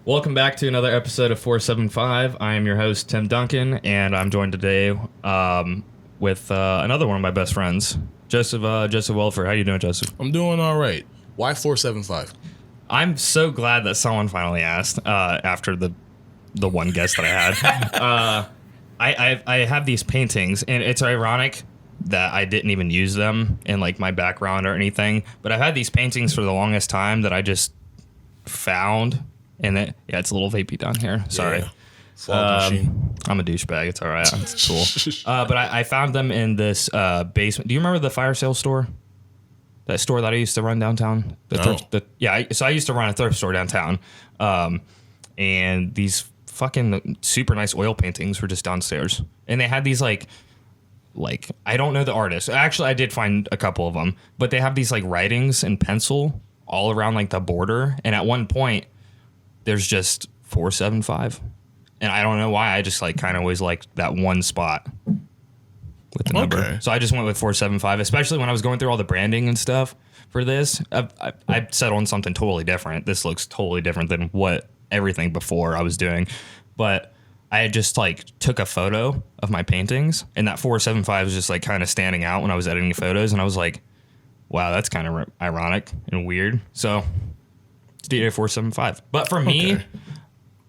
Welcome back to another episode of 475. I am your host, Tim Duncan, and I'm joined today with another one of my best friends, Joseph Welliford. How you doing, Joseph? I'm doing all right. Why 475? I'm so glad that someone finally asked after the one guest that I had. I have these paintings, and it's ironic that I didn't even use them in like my background or anything, but I've had these paintings for the longest time that I just found. And it's a little vapey down here. Sorry. Yeah. I'm a douchebag. It's all right. It's cool. But I found them in this basement. Do you remember the fire sale store? That store that I used to run downtown? So I used to run a thrift store downtown. And these fucking super nice oil paintings were just downstairs. And they had these like I don't know the artist. Actually, I did find a couple of them. But they have these like writings in pencil all around like the border. And at one point, there's just 475, and I don't know why. I just like kind of always liked that one spot with the number. So I just went with 475, especially when I was going through all the branding and stuff for this. I settled on something totally different. This looks totally different than what everything before I was doing, but I had just like took a photo of my paintings, and that 475 was just like kind of standing out when I was editing photos, and I was like, wow, that's kind of ironic and weird. So DA 475. But for me,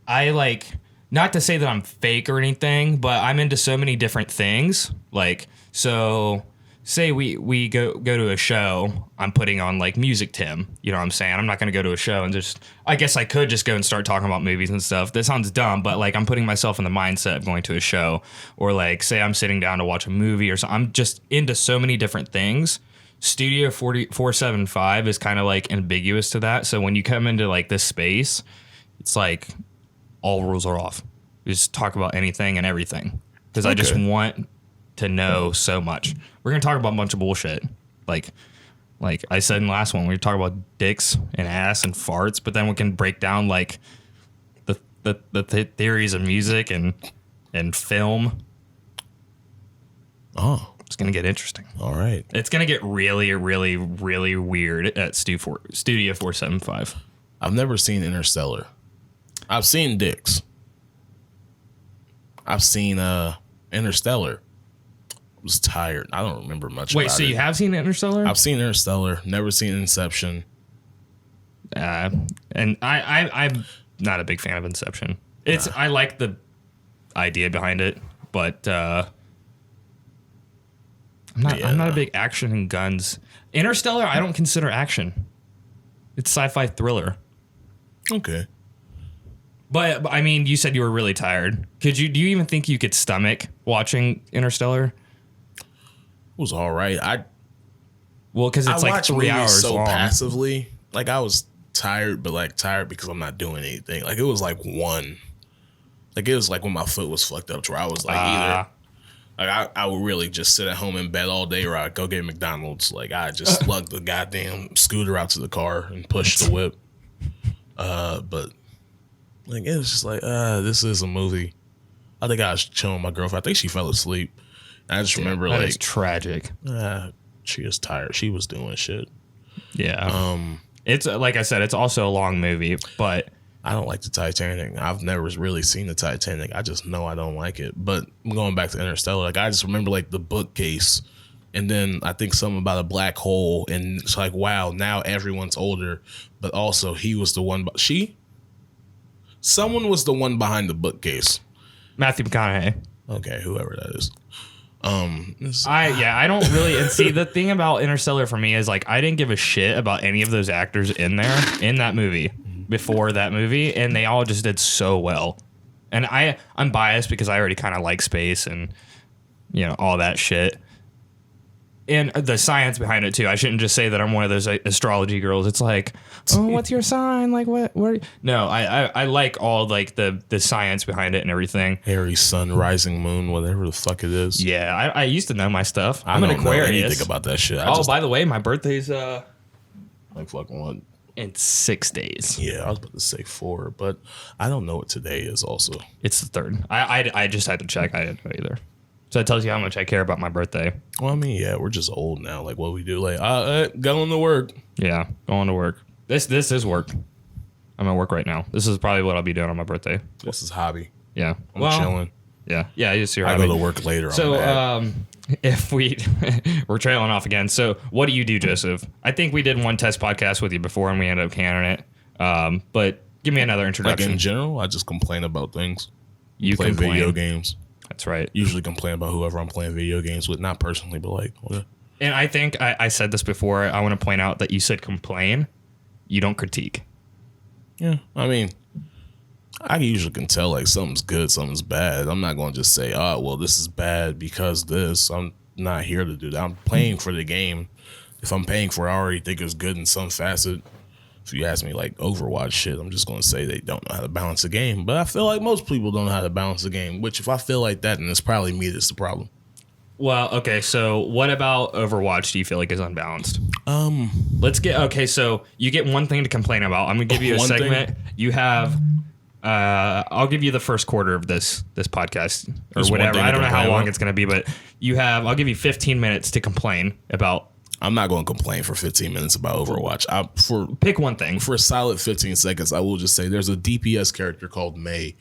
I like, not to say that I'm fake or anything, but I'm into so many different things. Like, so say we go to a show, I'm putting on like music, Tim. You know what I'm saying? I'm not going to go to a show and just, I guess I could just go and start talking about movies and stuff. That sounds dumb, but like I'm putting myself in the mindset of going to a show, or like say I'm sitting down to watch a movie or something. I'm just into so many different things. Studio 475 is kind of like ambiguous to that. So when you come into like this space, it's like all rules are off. You just talk about anything and everything, because I just want to know so much. We're going to talk about a bunch of bullshit. Like I said in the last one, we talk about dicks and ass and farts, but then we can break down like the theories of music and film. Oh. It's going to get interesting. All right. It's going to get really, really, really weird at Studio 475. I've never seen Interstellar. I've seen dicks. I've seen Interstellar. I was tired. I don't remember much about it. Wait, so you have seen Interstellar? I've seen Interstellar. Never seen Inception. And I'm not a big fan of Inception. I like the idea behind it, but I'm not a big action and guns. Interstellar, I don't consider action. It's sci-fi thriller. Okay. But I mean, you said you were really tired. Do you even think you could stomach watching Interstellar? It was all right. Well, because it's like 3 hours so long. Passively. Like I was tired, but like tired because I'm not doing anything. Like it was like one. Like it was like when my foot was fucked up, to where I was like either. Like I would really just sit at home in bed all day, or I'd go get McDonald's. Like I just slug the goddamn scooter out to the car and push the whip. But like it was just like, this is a movie. I think I was chilling with my girlfriend. I think she fell asleep. And I just remember that like is tragic. She was tired. She was doing shit. Yeah. It's like I said, it's also a long movie, but I don't like the Titanic. I've never really seen the Titanic. I just know I don't like it. But going back to Interstellar, like I just remember like the bookcase, and then I think something about a black hole, and it's like, wow, now everyone's older, but also he was the one. Someone was the one behind the bookcase. Matthew McConaughey. Okay, whoever that is. I don't really, and see, the thing about Interstellar for me is like I didn't give a shit about any of those actors in that movie before that movie, and they all just did so well. And I'm biased because I already kind of like space and all that shit. And the science behind it too. I shouldn't just say that I'm one of those astrology girls. It's like, oh, what's your sign? Like what? No, I like all like the science behind it and everything. Aries, sun, rising moon, whatever the fuck it is. Yeah, I used to know my stuff. I'm an an Aquarius. I don't know anything about that shit. By the way, my birthday's like fucking what? In 6 days. Yeah, I was about to say 4, but I don't know what today is. Also, it's the 3rd. I just had to check. I didn't know either. So that tells you how much I care about my birthday. Well, I mean, yeah, we're just old now. Like, what we do, like, going to work. Yeah, going to work. This is work. I'm at work right now. This is probably what I'll be doing on my birthday. This is hobby. Yeah. I'm chilling. Yeah. Yeah. It's your I hobby. go to work later. So, if we're trailing off again. So what do you do, Joseph? I think we did one test podcast with you before and we ended up canning it. But give me another introduction. Like in general, I just complain about things. You play complain. video games. That's right. Usually complain about whoever I'm playing video games with. Not personally, but like. Okay. And I think I said this before. I want to point out that you said complain. You don't critique. Yeah. I mean, I usually can tell like something's good, something's bad. I'm not going to just say, oh, well, this is bad because this. I'm not here to do that. I'm playing for the game. If I'm paying for it, I already think it's good in some facet. If you ask me like Overwatch shit, I'm just going to say they don't know how to balance the game. But I feel like most people don't know how to balance the game, which if I feel like that, then it's probably me that's the problem. Well, okay, so what about Overwatch do you feel like is unbalanced? So you get one thing to complain about. I'm going to give you a segment. You have... I'll give you the first quarter of this podcast or whatever. I don't know how long it's going to be, but I'll give you 15 minutes to complain about. I'm not going to complain for 15 minutes about Overwatch. Pick one thing. For a solid 15 seconds, I will just say there's a DPS character called Mei.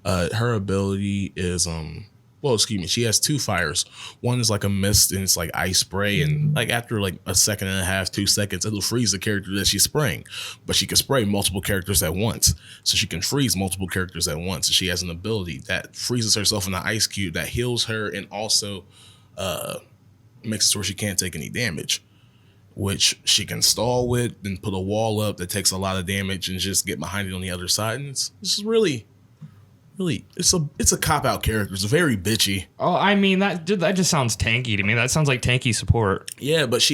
Her ability is she has two fires. One is like a mist and it's like ice spray, and like after like a second and a half, 2 seconds, it'll freeze the character that she's spraying. But she can spray multiple characters at once, so she can freeze multiple characters at once. And she has an ability that freezes herself in the ice cube that heals her and also makes it so she can't take any damage, which she can stall with and put a wall up that takes a lot of damage and just get behind it on the other side. And it's really, it's a cop-out character. It's very bitchy. Oh, I mean, that just sounds tanky to me. That sounds like tanky support. Yeah, but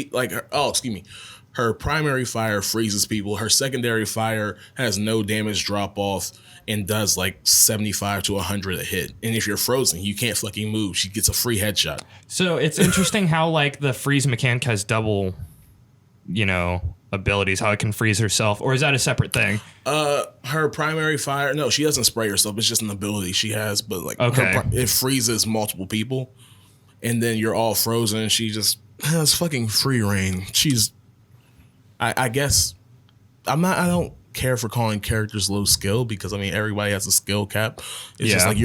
her primary fire freezes people. Her secondary fire has no damage drop off and does like 75 to 100 a hit. And if you're frozen, you can't fucking move. She gets a free headshot. So it's interesting how like the freeze mechanic has double, abilities, how it can freeze herself, or is that a separate thing? Her primary fire, no, she doesn't spray herself. It's just an ability she has, but like it freezes multiple people, and then you're all frozen. She just has fucking free reign. I guess I don't care for calling characters low skill because I mean everybody has a skill cap. It's just like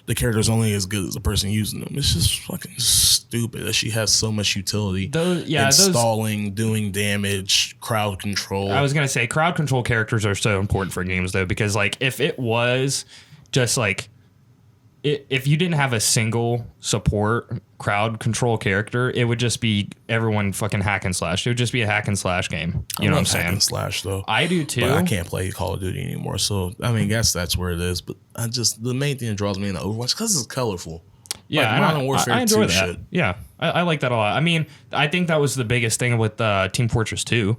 the character's only as good as the person using them. It's just fucking stupid that she has so much utility. Stalling, doing damage, crowd control. I was going to say crowd control characters are so important for games though, because like if it was just like if you didn't have a single support crowd control character, it would just be everyone fucking hack and slash. It would just be a hack and slash game. You know what I'm saying? Hack and slash though. I do too. But I can't play Call of Duty anymore. So I mean, I guess that's where it is. But the main thing that draws me into Overwatch because it's colorful. Yeah, like Modern Warfare I enjoy that. Shit. Yeah, I like that a lot. I mean, I think that was the biggest thing with Team Fortress 2.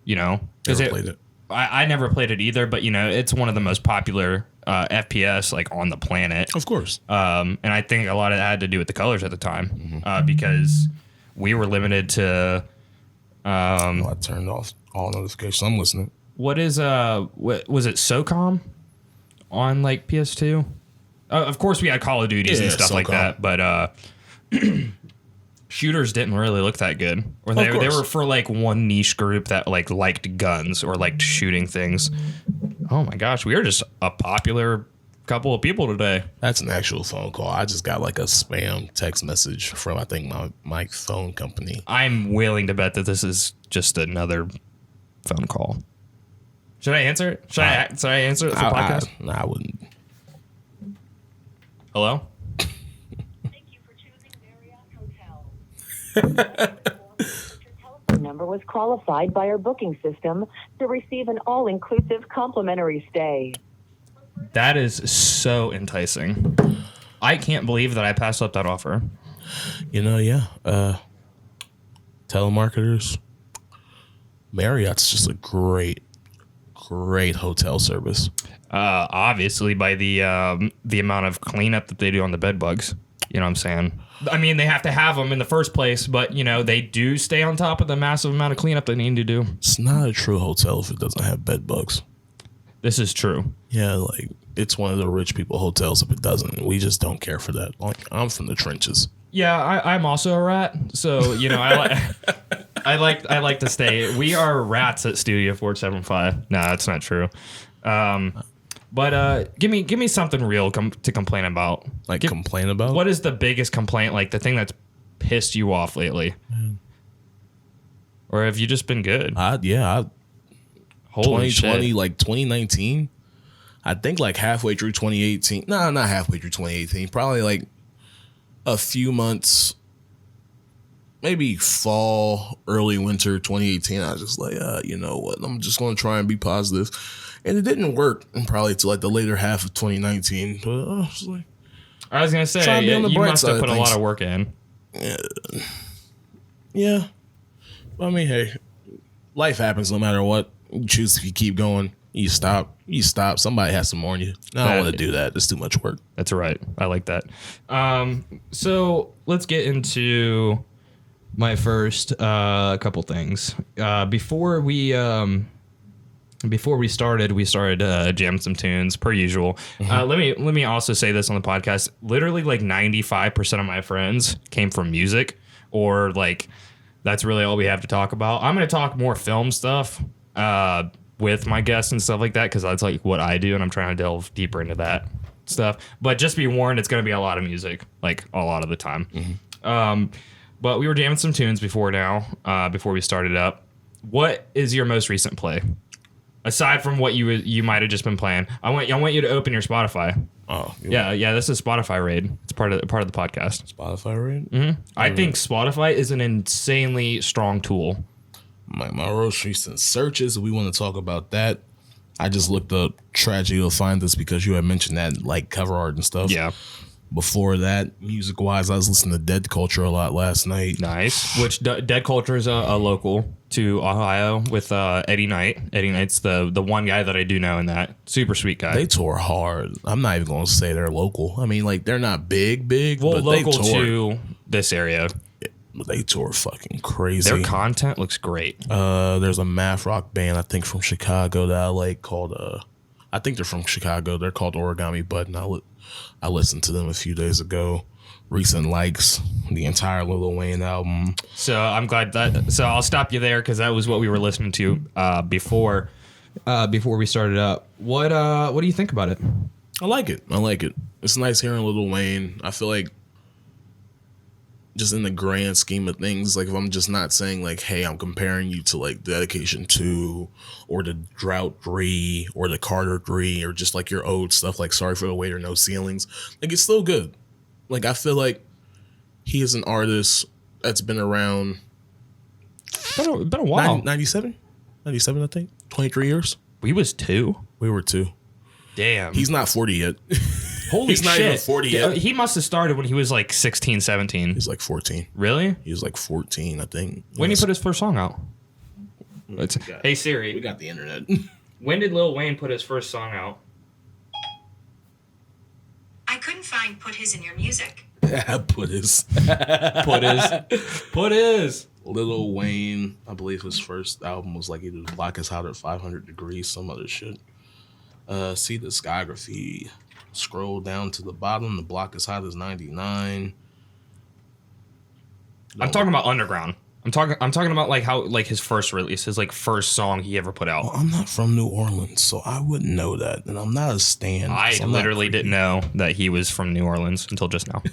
Because never played it. I never played it either, but it's one of the most popular FPS like on the planet, of course. And I think a lot of that had to do with the colors at the time, because we were limited to. I turned off all notifications. I'm listening. What is what was it? SOCOM on like PS2. Of course, we had Call of Duties and stuff SOCOM. Like that, but shooters didn't really look that good, or they were for like one niche group that like liked guns or liked shooting things. Oh my gosh, we are just a popular couple of people today. That's an actual phone call. I just got like a spam text message from I think my phone company. I'm willing to bet that this is just another phone call. Should I answer it? Should I answer it for podcast? No, I wouldn't. Hello? Thank you for choosing Marriott Hotel. Your telephone number was qualified by our booking system to receive an all-inclusive complimentary stay. That is so enticing. I can't believe that I passed up that offer. Telemarketers. Marriott's just a great hotel service. Obviously, by the amount of cleanup that they do on the bed bugs. You know what I'm saying? I mean, they have to have them in the first place, but, they do stay on top of the massive amount of cleanup they need to do. It's not a true hotel if it doesn't have bed bugs. This is true. Yeah, like, it's one of the rich people hotels if it doesn't. We just don't care for that. Like, I'm from the trenches. Yeah, I'm also a rat, so, I like... I like to stay. We are rats at Studio 475. No, that's not true. But give me something real to complain about. Like complain about? What is the biggest complaint? Like the thing that's pissed you off lately? Or have you just been good? Holy 2020, shit. like 2019. I think like halfway through 2018. No, not halfway through 2018. Probably like a few months, maybe fall, early winter 2018. I was just like, you know what? I'm just going to try and be positive. And it didn't work and probably to like the later half of 2019. But I was going to say, you must have put a lot of work in. Yeah. I mean, hey, life happens no matter what. You choose if you keep going. You stop. Somebody has to warn you. I don't want to do that. It's too much work. That's right. I like that. So let's get into my first couple things. Before we started jamming some tunes per usual. Let me also say this on the podcast. Literally, like 95% of my friends came from music, or like that's really all we have to talk about. I'm going to talk more film stuff with my guests and stuff like that, because that's like what I do, and I'm trying to delve deeper into that stuff. But just be warned, it's going to be a lot of music, like a lot of the time. But we were jamming some tunes before we started up. What is your most recent play? Aside from what you might have just been playing, I want you to open your Spotify. Oh, yeah. This is Spotify raid. It's part of the podcast. Spotify raid. Mm-hmm. I think Spotify is an insanely strong tool. My most recent searches. We want to talk about that. I just looked up "Tragedy Will Find Us" because you had mentioned that, like cover art and stuff. Yeah. Before that, music wise, I was listening to Dead Culture a lot last night. Nice. Which Dead Culture is a local to Ohio with Eddie Knight. Eddie Knight's the one guy that I do know in that. Super sweet guy. They tour hard. I'm not even going to say they're local. I mean, like, they're not big, well, but local they tour. to this area. They tour fucking crazy. Their content looks great. There's a math rock band, I think, from Chicago that I like called, I think they're from Chicago. They're called Origami Bud, and I listened to them a few days ago. Recent likes, the entire Lil Wayne album. So I'm glad that. So I'll stop you there because that was what we were listening to before we started up. What do you think about it? I like it. It's nice hearing Lil Wayne. I feel like just in the grand scheme of things, like if I'm just not saying like, hey, I'm comparing you to like Dedication 2 or the Drought 3 or the Carter 3 or just like your old stuff like Sorry for the Wait or No Ceilings, like it's still good. Like I feel like he is an artist that's been around. Been a while. 97, I think. 23 years. We was 2. We were 2. Damn. He's not 40 yet. Holy He's shit. not even 40 yet. He must have started when he was like 16, 17. He's like 14. Really? He was like 14, I think. When did he put his first song out? Hey Siri. We got the internet. When did Lil Wayne put his first song out? I couldn't find Put His in your music. Put his. Lil Wayne, I believe his first album was like either The Block Is Hot at 500 Degrees, some other shit. See discography. Scroll down to the bottom. The Block Is Hot is 99. I'm talking about underground. I'm talking about like how like his first release, his like first song he ever put out. Well, I'm not from New Orleans, so I wouldn't know that, and I'm not a stan. I literally didn't know that he was from New Orleans until just now.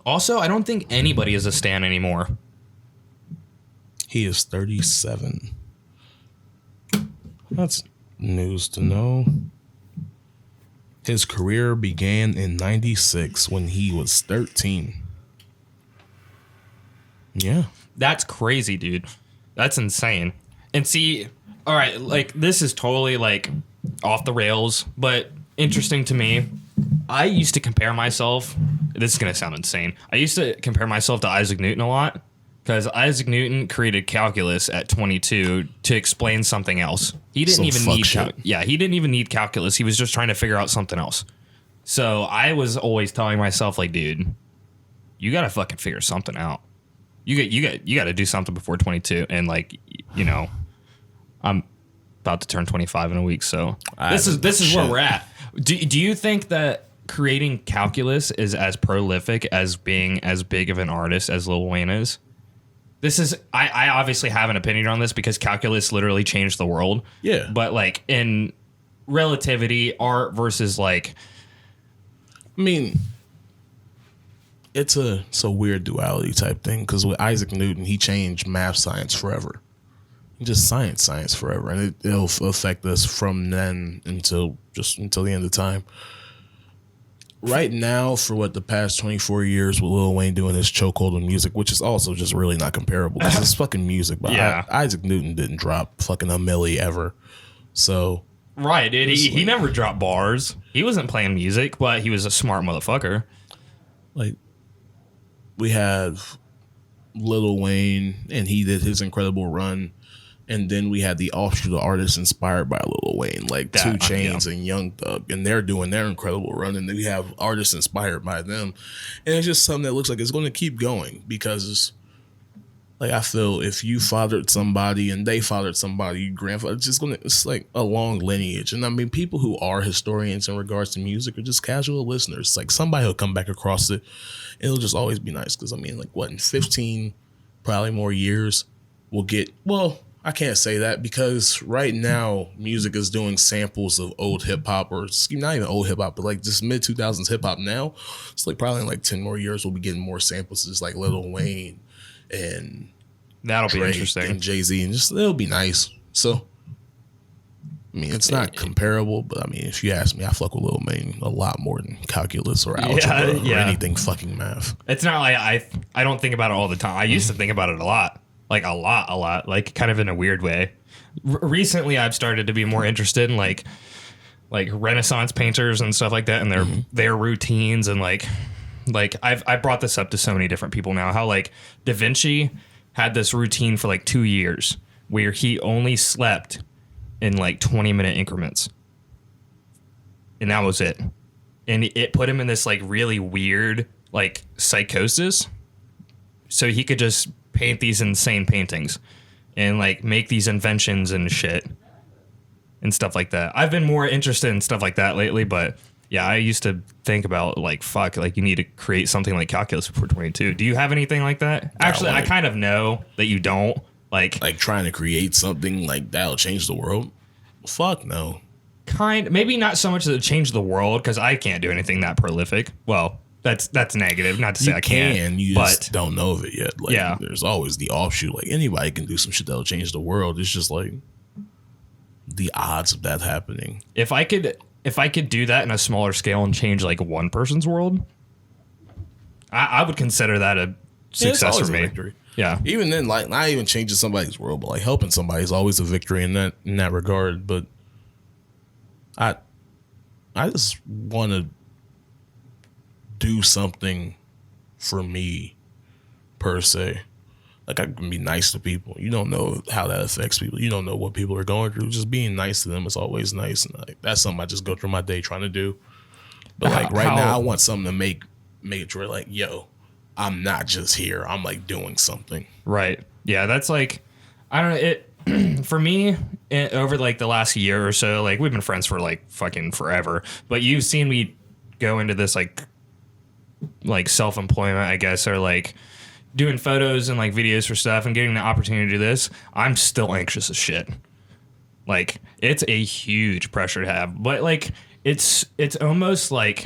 Also, I don't think anybody is a stan anymore. He is 37. That's news to know. His career began in 96 when he was 13. Yeah. That's crazy, dude. That's insane. And see, all right, like this is totally like off the rails, but interesting to me. I used to compare myself. This is going to sound insane. I used to compare myself to Isaac Newton a lot because Isaac Newton created calculus at 22 to explain something else. He didn't even need he didn't even need calculus. He was just trying to figure out something else. So I was always telling myself like, dude, you got to fucking figure something out. You got to do something before 22, and like, you know, I'm about to turn 25 in a week, so this is where we're at. Do you think that creating Calculus is as prolific as being as big of an artist as Lil Wayne is? This is I obviously have an opinion on this because Calculus literally changed the world. Yeah. But like in relativity, art versus like, I mean, it's a weird duality type thing because with Isaac Newton, he changed math science forever. Just science forever, and it'll affect us from then until the end of time. Right now, for what the past 24 years with Lil Wayne doing his chokehold on music, which is also just really not comparable because it's fucking music. But yeah. Isaac Newton didn't drop fucking a milli ever, so right. He never dropped bars. He wasn't playing music, but he was a smart motherfucker. Like we have Lil Wayne, and he did his incredible run. And then we had the offshoot of artists inspired by Lil Wayne, like 2 Chainz and Young Thug, and they're doing their incredible run. And then we have artists inspired by them, and it's just something that looks like it's going to keep going because, like, I feel if you fathered somebody and they fathered somebody, your grandfather, it's like a long lineage. And I mean, people who are historians in regards to music are just casual listeners. Like somebody will come back across it, and it'll just always be nice because I mean, like, what in 15, probably more years, we'll get I can't say that because right now music is doing samples of old hip hop or not even old hip hop, but like just mid 2000s hip hop now. It's like probably in like 10 more years we'll be getting more samples just like Lil Wayne and that'll Drake be interesting and Jay-Z and just it'll be nice. So I mean it's not comparable, but I mean if you ask me, I fuck with Lil Wayne a lot more than calculus or algebra or anything fucking math. It's not like I don't think about it all the time. I used to think about it a lot. Like a lot, like kind of in a weird way. Recently, I've started to be more interested in like Renaissance painters and stuff like that, and their routines and like I brought this up to so many different people now. How like Da Vinci had this routine for like 2 years where he only slept in like 20-minute increments, and that was it. And it put him in this like really weird like psychosis, so he could just paint these insane paintings and like make these inventions and shit and stuff like that. I've been more interested in stuff like that lately, but yeah, I used to think about like, fuck, like you need to create something like Calculus 422. Do you have anything like that? Actually, I kind of know that you don't. Like trying to create something like that'll change the world? Fuck no. Maybe not so much that it change the world because I can't do anything that prolific. Well, that's negative. Not to say I can't. You just don't know of it yet. Like, yeah. There's always the offshoot. Like anybody can do some shit that'll change the world. It's just like the odds of that happening. If I could do that in a smaller scale and change like one person's world, I would consider that a success for me. Victory. Yeah. Even then, like not even changing somebody's world, but like helping somebody is always a victory in that regard. But I just want to do something for me per se. Like I can be nice to people. You don't know how that affects people. You don't know what people are going through. Just being nice to them is always nice. And like that's something I just go through my day trying to do. But like right now I want something to make it where like, yo, I'm not just here. I'm like doing something. Right. Yeah, that's like I don't know, it for me over like the last year or so, like we've been friends for like fucking forever. But you've seen me go into this like self-employment, I guess, or like doing photos and like videos for stuff and getting the opportunity to do this. I'm still anxious as shit. Like it's a huge pressure to have, but like it's almost like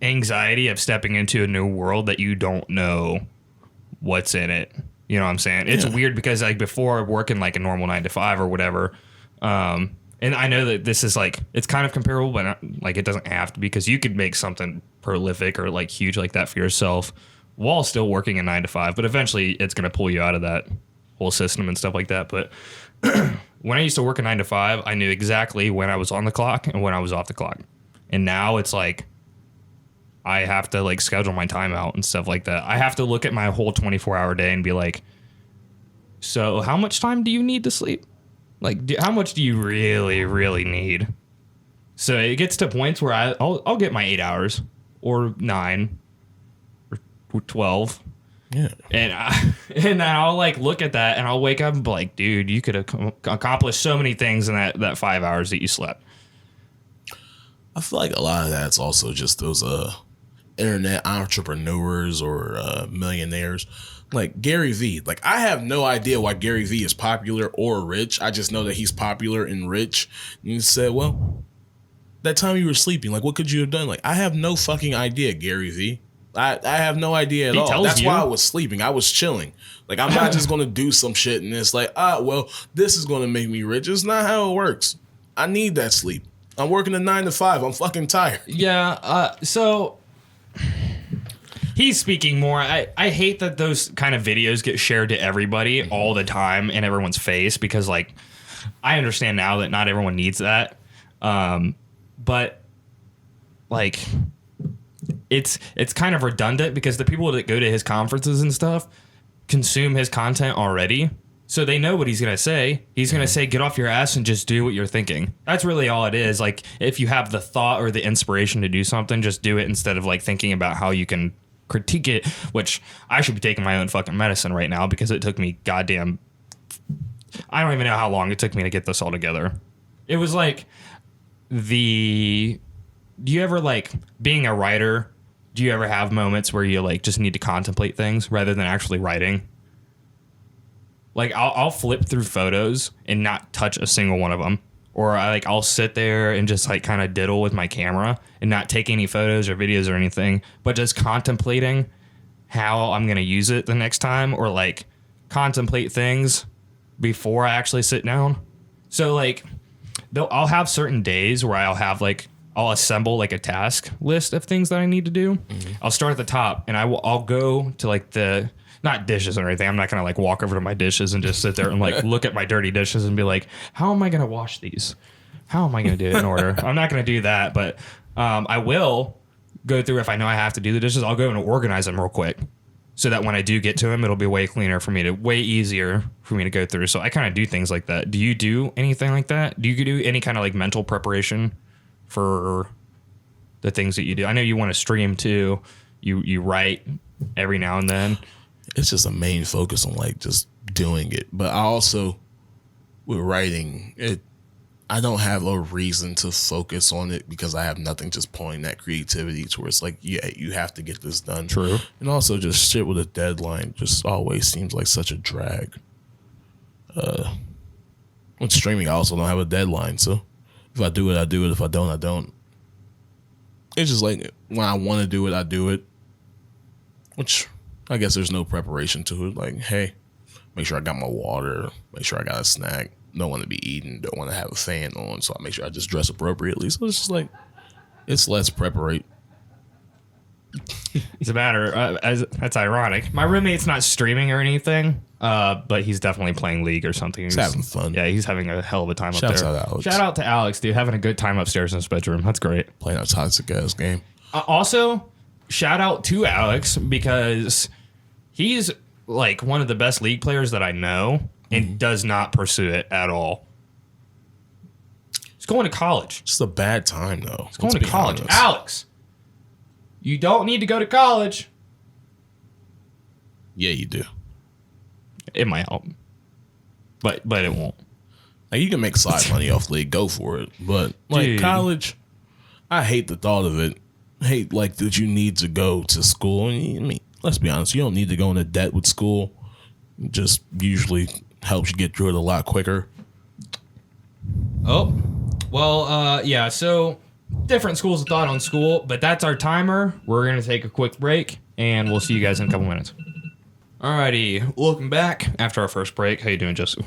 anxiety of stepping into a new world that you don't know what's in it. You know what I'm saying? It's weird because like before working like a normal 9 to 5 or whatever, and I know that this is like, it's kind of comparable, but not, like it doesn't have to be because you could make something prolific or like huge like that for yourself while still working a 9 to 5. But eventually it's going to pull you out of that whole system and stuff like that. But when I used to work a 9 to 5, I knew exactly when I was on the clock and when I was off the clock. And now it's like, I have to like schedule my time out and stuff like that. I have to look at my whole 24-hour day and be like, so how much time do you need to sleep? Like, how much do you really, really need? So it gets to points where I'll get my 8 hours or 9 or 12. Yeah. And I'll like look at that and I'll wake up and be like, dude, you could have accomplished so many things in that 5 hours that you slept. I feel like a lot of that's also just those internet entrepreneurs or millionaires. Like Gary Vee. Like, I have no idea why Gary Vee is popular or rich. I just know that he's popular and rich. And you said, well, that time you were sleeping, like, what could you have done? Like, I have no fucking idea, Gary Vee. I have no idea at all. That's why I was sleeping. I was chilling. Like, I'm not just going to do some shit and it's like, well, this is going to make me rich. It's not how it works. I need that sleep. I'm working a 9 to 5. I'm fucking tired. Yeah. So he's speaking more. I hate that those kind of videos get shared to everybody all the time in everyone's face because, like, I understand now that not everyone needs that. But like, it's kind of redundant because the people that go to his conferences and stuff consume his content already. So they know what he's going to say. He's going to say, get off your ass and just do what you're thinking. That's really all it is. Like, if you have the thought or the inspiration to do something, just do it instead of like thinking about how you can critique it, which I should be taking my own fucking medicine right now because it took me I don't even know how long it took me to get this all together. It was like do you ever, like, being a writer, do you ever have moments where you like just need to contemplate things rather than actually writing? Like, I'll flip through photos and not touch a single one of them. Or I'll sit there and just like kind of diddle with my camera and not take any photos or videos or anything, but just contemplating how I'm going to use it the next time, or like contemplate things before I actually sit down. So like, I'll have certain days where I'll assemble like a task list of things that I need to do. Mm-hmm. I'll start at the top and I'll go to like not dishes or anything. I'm not going to like walk over to my dishes and just sit there and like look at my dirty dishes and be like, how am I going to wash these? How am I going to do it in order? I'm not going to do that, but I will go through, if I know I have to do the dishes, I'll go and organize them real quick so that when I do get to them, it'll be way easier for me to go through. So I kind of do things like that. Do you do anything like that? Do you do any kind of like mental preparation for the things that you do? I know you want to stream too. You write every now and then. It's just a main focus on like just doing it. But I also, with writing, I don't have a reason to focus on it because I have nothing just pulling that creativity towards like, yeah, you have to get this done. True. And also just shit with a deadline just always seems like such a drag. With streaming, I also don't have a deadline. So if I do it, I do it. If I don't, I don't. It's just like when I want to do it, I do it. Which I guess there's no preparation to it. Like, hey, make sure I got my water. Make sure I got a snack. Don't want to be eating. Don't want to have a fan on. So I make sure I just dress appropriately. So it's just like, it's less preparate. It's a matter. That's ironic. My roommate's not streaming or anything, but he's definitely playing League or something. He's having fun. Yeah, he's having a hell of a time up there. Shout out to Alex, dude. Having a good time upstairs in his bedroom. That's great. Playing a toxic ass game. Also, shout out to Alex because he's like one of the best League players that I know and does not pursue it at all. He's going to college. Just a bad time, though. He's going to college. Honest. Alex, you don't need to go to college. Yeah, you do. It might help, but it won't. Like, you can make side money off League, go for it. But like, dude, college, I hate the thought of it. I hate like that you need to go to school. I mean, let's be honest, you don't need to go into debt with school. It just usually helps you get through it a lot quicker. Oh, well, yeah. So different schools of thought on school, but that's our timer. We're gonna take a quick break, and we'll see you guys in a couple minutes. Alrighty, welcome back after our first break. How you doing, Joseph?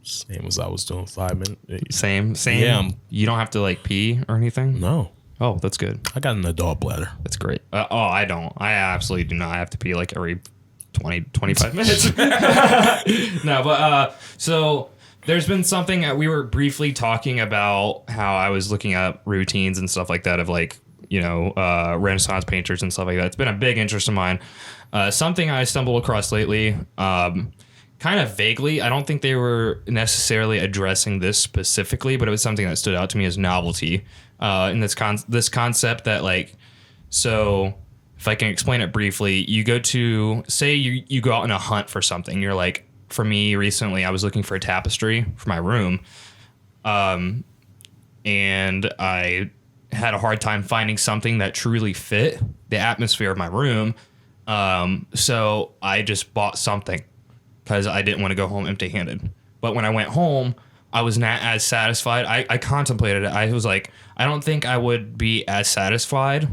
Same as I was doing 5 minutes. Same. Yeah. You don't have to like pee or anything? No. Oh, that's good. I got an adult bladder. That's great. I don't. I absolutely do not have to pee like every 25 minutes. No, but so there's been something that we were briefly talking about how I was looking up routines and stuff like that of like, you know, Renaissance painters and stuff like that. It's been a big interest of mine. Something I stumbled across lately, kind of vaguely. I don't think they were necessarily addressing this specifically, but it was something that stood out to me as novelty. In this concept that like, so if I can explain it briefly, you go to, say you go out on a hunt for something. You're like, for me recently, I was looking for a tapestry for my room. and I had a hard time finding something that truly fit the atmosphere of my room. So I just bought something because I didn't want to go home empty-handed. But when I went home, I was not as satisfied. I contemplated it. I was like, I don't think I would be as satisfied,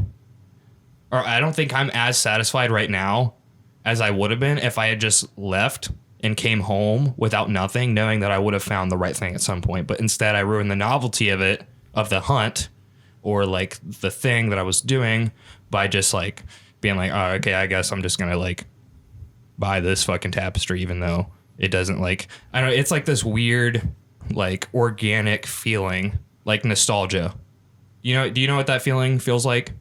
or I don't think I'm as satisfied right now as I would have been if I had just left and came home without nothing, knowing that I would have found the right thing at some point. But instead, I ruined the novelty of it, of the hunt, or like the thing that I was doing, by just like being like, oh, okay, I guess I'm just gonna like buy this fucking tapestry, even though it doesn't, like, I don't know, it's like this weird like organic feeling, like nostalgia. You know, do you know what that feeling feels like?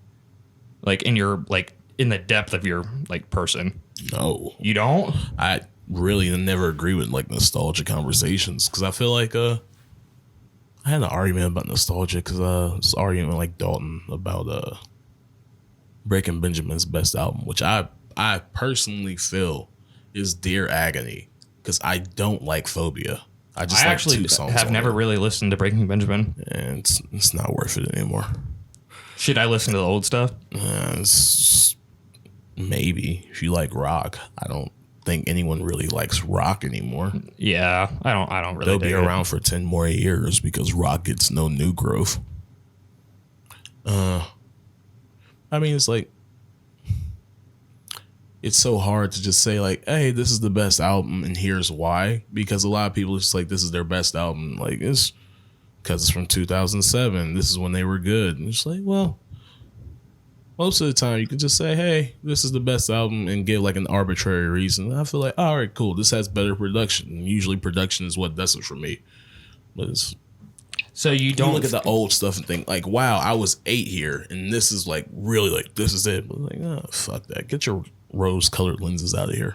Like in your, like in the depth of your like person? No. You don't? I really never agree with like nostalgia conversations, because I feel like I had an argument about nostalgia, because I was arguing with like Dalton about Breaking Benjamin's best album, which I personally feel is Dear Agony, because I don't like Phobia. I just like actually 2 songs. have never really listened to Breaking Benjamin, and it's not worth it anymore. Should I listen to the old stuff? Maybe if you like rock. I don't think anyone really likes rock anymore. Yeah, I don't really. They'll be around for 10 more years because rock gets no new growth. I mean, it's like, it's so hard to just say like, hey, this is the best album and here's why, because a lot of people are just like, this is their best album, like it's because it's from 2007, this is when they were good. And it's like, well, most of the time you can just say, hey, this is the best album, and give like an arbitrary reason. I feel like, all right, cool, this has better production. And usually production is what does it for me. But it's, so you don't look at the old stuff and think like, wow, I was 8 here and this is like really like, this is it. But like, oh, fuck that, get your rose-colored lenses out of here.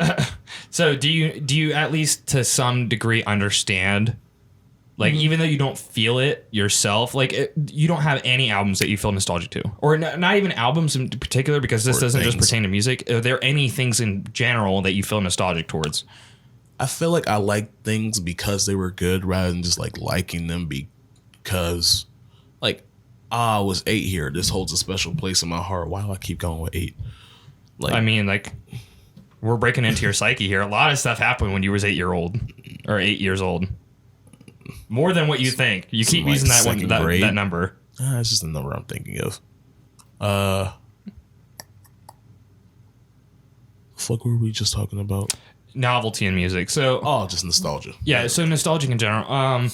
So do you at least to some degree understand, like, even though you don't feel it yourself, like you don't have any albums that you feel nostalgic to, or not even albums in particular, because this doesn't just pertain to music. Are there any things in general that you feel nostalgic towards? I feel like I like things because they were good, rather than just like liking them because like, I was 8 here, this holds a special place in my heart. Why do I keep going with 8? Like, I mean, like, we're breaking into your psyche here. A lot of stuff happened when you was 8 years old. More than what you think. You keep like using that number. It's just the number I'm thinking of. Fuck, were we just talking about? Novelty in music. So, just nostalgia. Yeah, so nostalgic in general.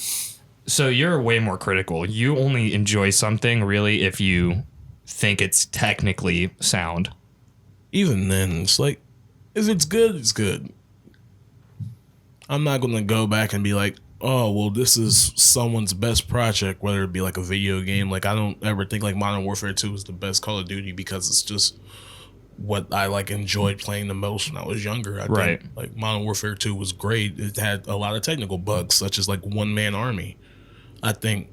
So you're way more critical. You only enjoy something really if you think it's technically sound. Even then, it's like, if it's good, it's good. I'm not going to go back and be like, oh, well, this is someone's best project, whether it be like a video game. Like, I don't ever think like Modern Warfare 2 is the best Call of Duty, because it's just what I like enjoyed playing the most when I was younger. I think like Modern Warfare 2 was great. It had a lot of technical bugs, such as like one-man army. I think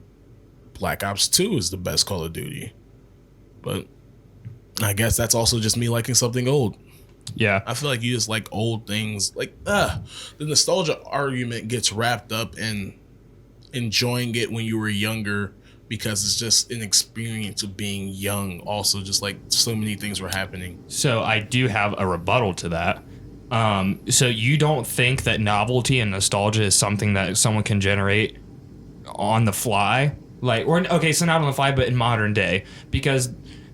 Black Ops 2 is the best Call of Duty. But I guess that's also just me liking something old. Yeah. I feel like you just like old things. Like, the nostalgia argument gets wrapped up in enjoying it when you were younger, because it's just an experience of being young. Also, just like so many things were happening. So I do have a rebuttal to that. So you don't think that novelty and nostalgia is something that someone can generate on the fly? Like, or okay, so not on the fly, but in modern day, because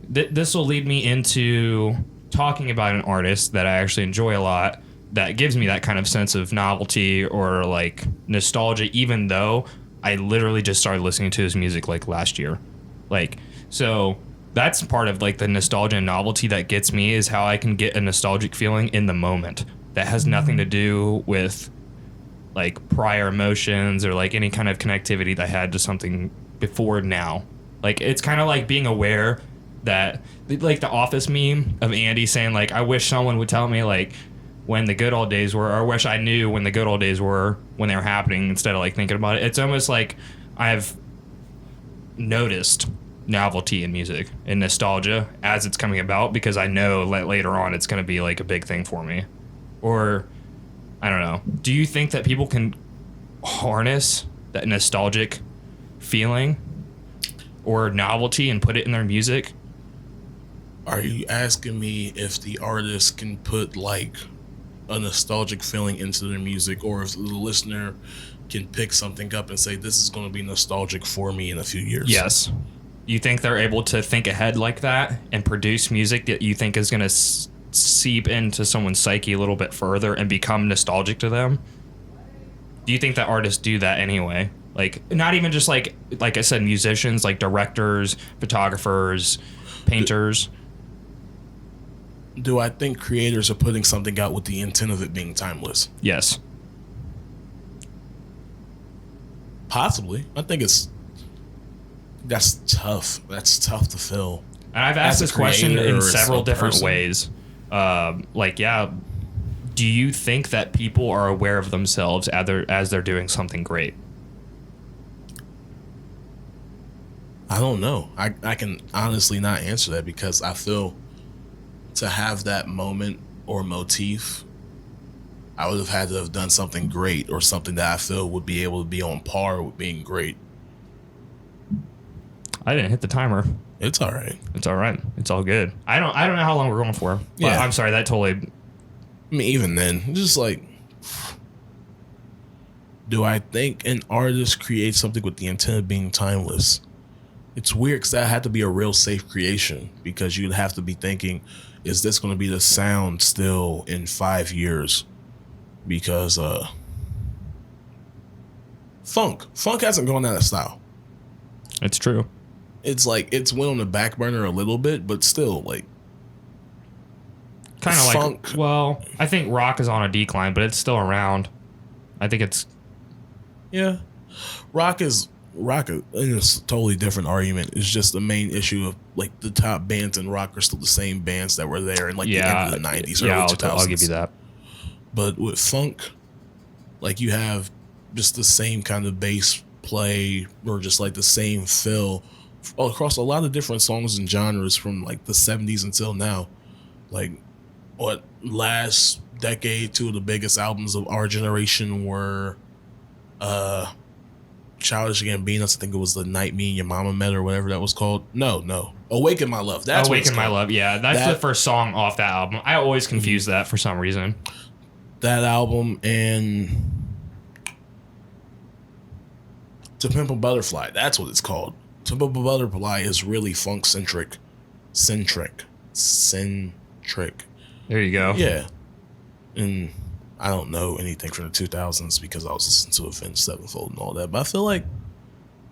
this will lead me into talking about an artist that I actually enjoy a lot, that gives me that kind of sense of novelty or like nostalgia, even though I literally just started listening to his music like last year. Like, so that's part of like the nostalgia and novelty that gets me, is how I can get a nostalgic feeling in the moment that has nothing to do with like prior emotions or like any kind of connectivity that I had to something before now. Like, it's kind of like being aware that, like the Office meme of Andy saying like, I wish someone would tell me like when the good old days were, or I wish I knew when the good old days were, when they were happening, instead of like thinking about it. It's almost like I've noticed novelty in music and nostalgia as it's coming about, because I know that later on it's going to be like a big thing for me. Or I don't know. Do you think that people can harness that nostalgic feeling? or novelty and put it in their music. Are you asking me if the artist can put like a nostalgic feeling into their music, or if the listener can pick something up and say, this is going to be nostalgic for me in a few years? Yes. You think they're able to think ahead like that and produce music that you think is going to seep into someone's psyche a little bit further and become nostalgic to them? Do you think that artists do that anyway? Like, not even just like I said, musicians, like directors, photographers, painters. Do I think creators are putting something out with the intent of it being timeless? Yes. Possibly. I think that's tough. That's tough to fill. And I've asked this question in several different ways. Do you think that people are aware of themselves as they're doing something great? I don't know. I can honestly not answer that, because I feel to have that moment or motif, I would have had to have done something great, or something that I feel would be able to be on par with being great. I didn't hit the timer. It's all right. It's all right. It's all good. I don't know how long we're going for. Yeah. I'm sorry. That totally. I mean, even then, just like, do I think an artist creates something with the intent of being timeless? It's weird, because that had to be a real safe creation, because you'd have to be thinking, is this going to be the sound still in 5 years? Because funk hasn't gone out of style. It's true. It's like it's went on the back burner a little bit, but still, like, kind of funk. Like, well, I think rock is on a decline, but it's still around. I think it's, yeah, rock is and it's a totally different argument. It's just the main issue of, like, the top bands in rock are still the same bands that were there in, like, the end of the 90s, early 2000s. I'll give you that. But with funk, like, you have just the same kind of bass play, or just like the same feel across a lot of different songs and genres from like the 70s until now. Like, what last decade, two of the biggest albums of our generation were Childish Gambino's, I think it was The Night Me and Your Mama Met, or whatever that was called. No, Awaken My Love. That's Awaken My Love. Yeah, that's the first song off that album. I always confuse that for some reason. That album and To Pimp a Butterfly. That's what it's called. To Pimp a Butterfly is really funk centric. There you go. Yeah. And I don't know anything from the 2000s, because I was listening to Avenged Sevenfold and all that. But I feel like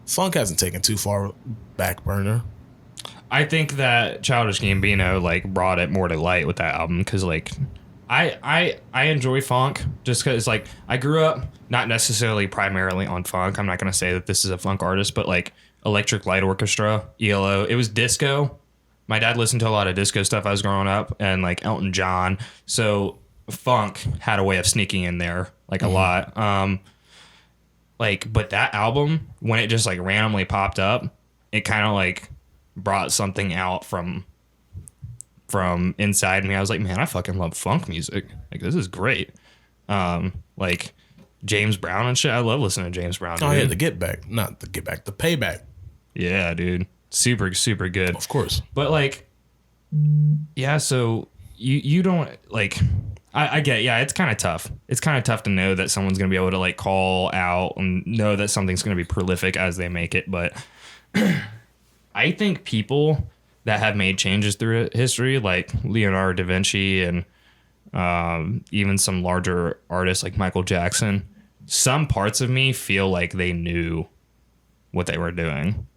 funk hasn't taken too far back burner. I think that Childish Gambino like brought it more to light with that album, because like I enjoy funk just because like I grew up not necessarily primarily on funk. I'm not gonna say that this is a funk artist, but like Electric Light Orchestra, ELO. It was disco. My dad listened to a lot of disco stuff I was growing up, and like Elton John. So funk had a way of sneaking in there like a lot. But that album, when it just like randomly popped up, it kind of like brought something out from inside me. I was like, man, I fucking love funk music. Like, this is great. Like James Brown and shit. I love listening to James Brown. Oh, yeah, the Payback. Yeah, dude. Super, super good. Of course. But like, yeah, so you don't like, I get, yeah, it's kind of tough. It's kind of tough to know that someone's going to be able to like call out and know that something's going to be prolific as they make it. But I think people that have made changes through history, like Leonardo da Vinci and even some larger artists like Michael Jackson, some parts of me feel like they knew what they were doing,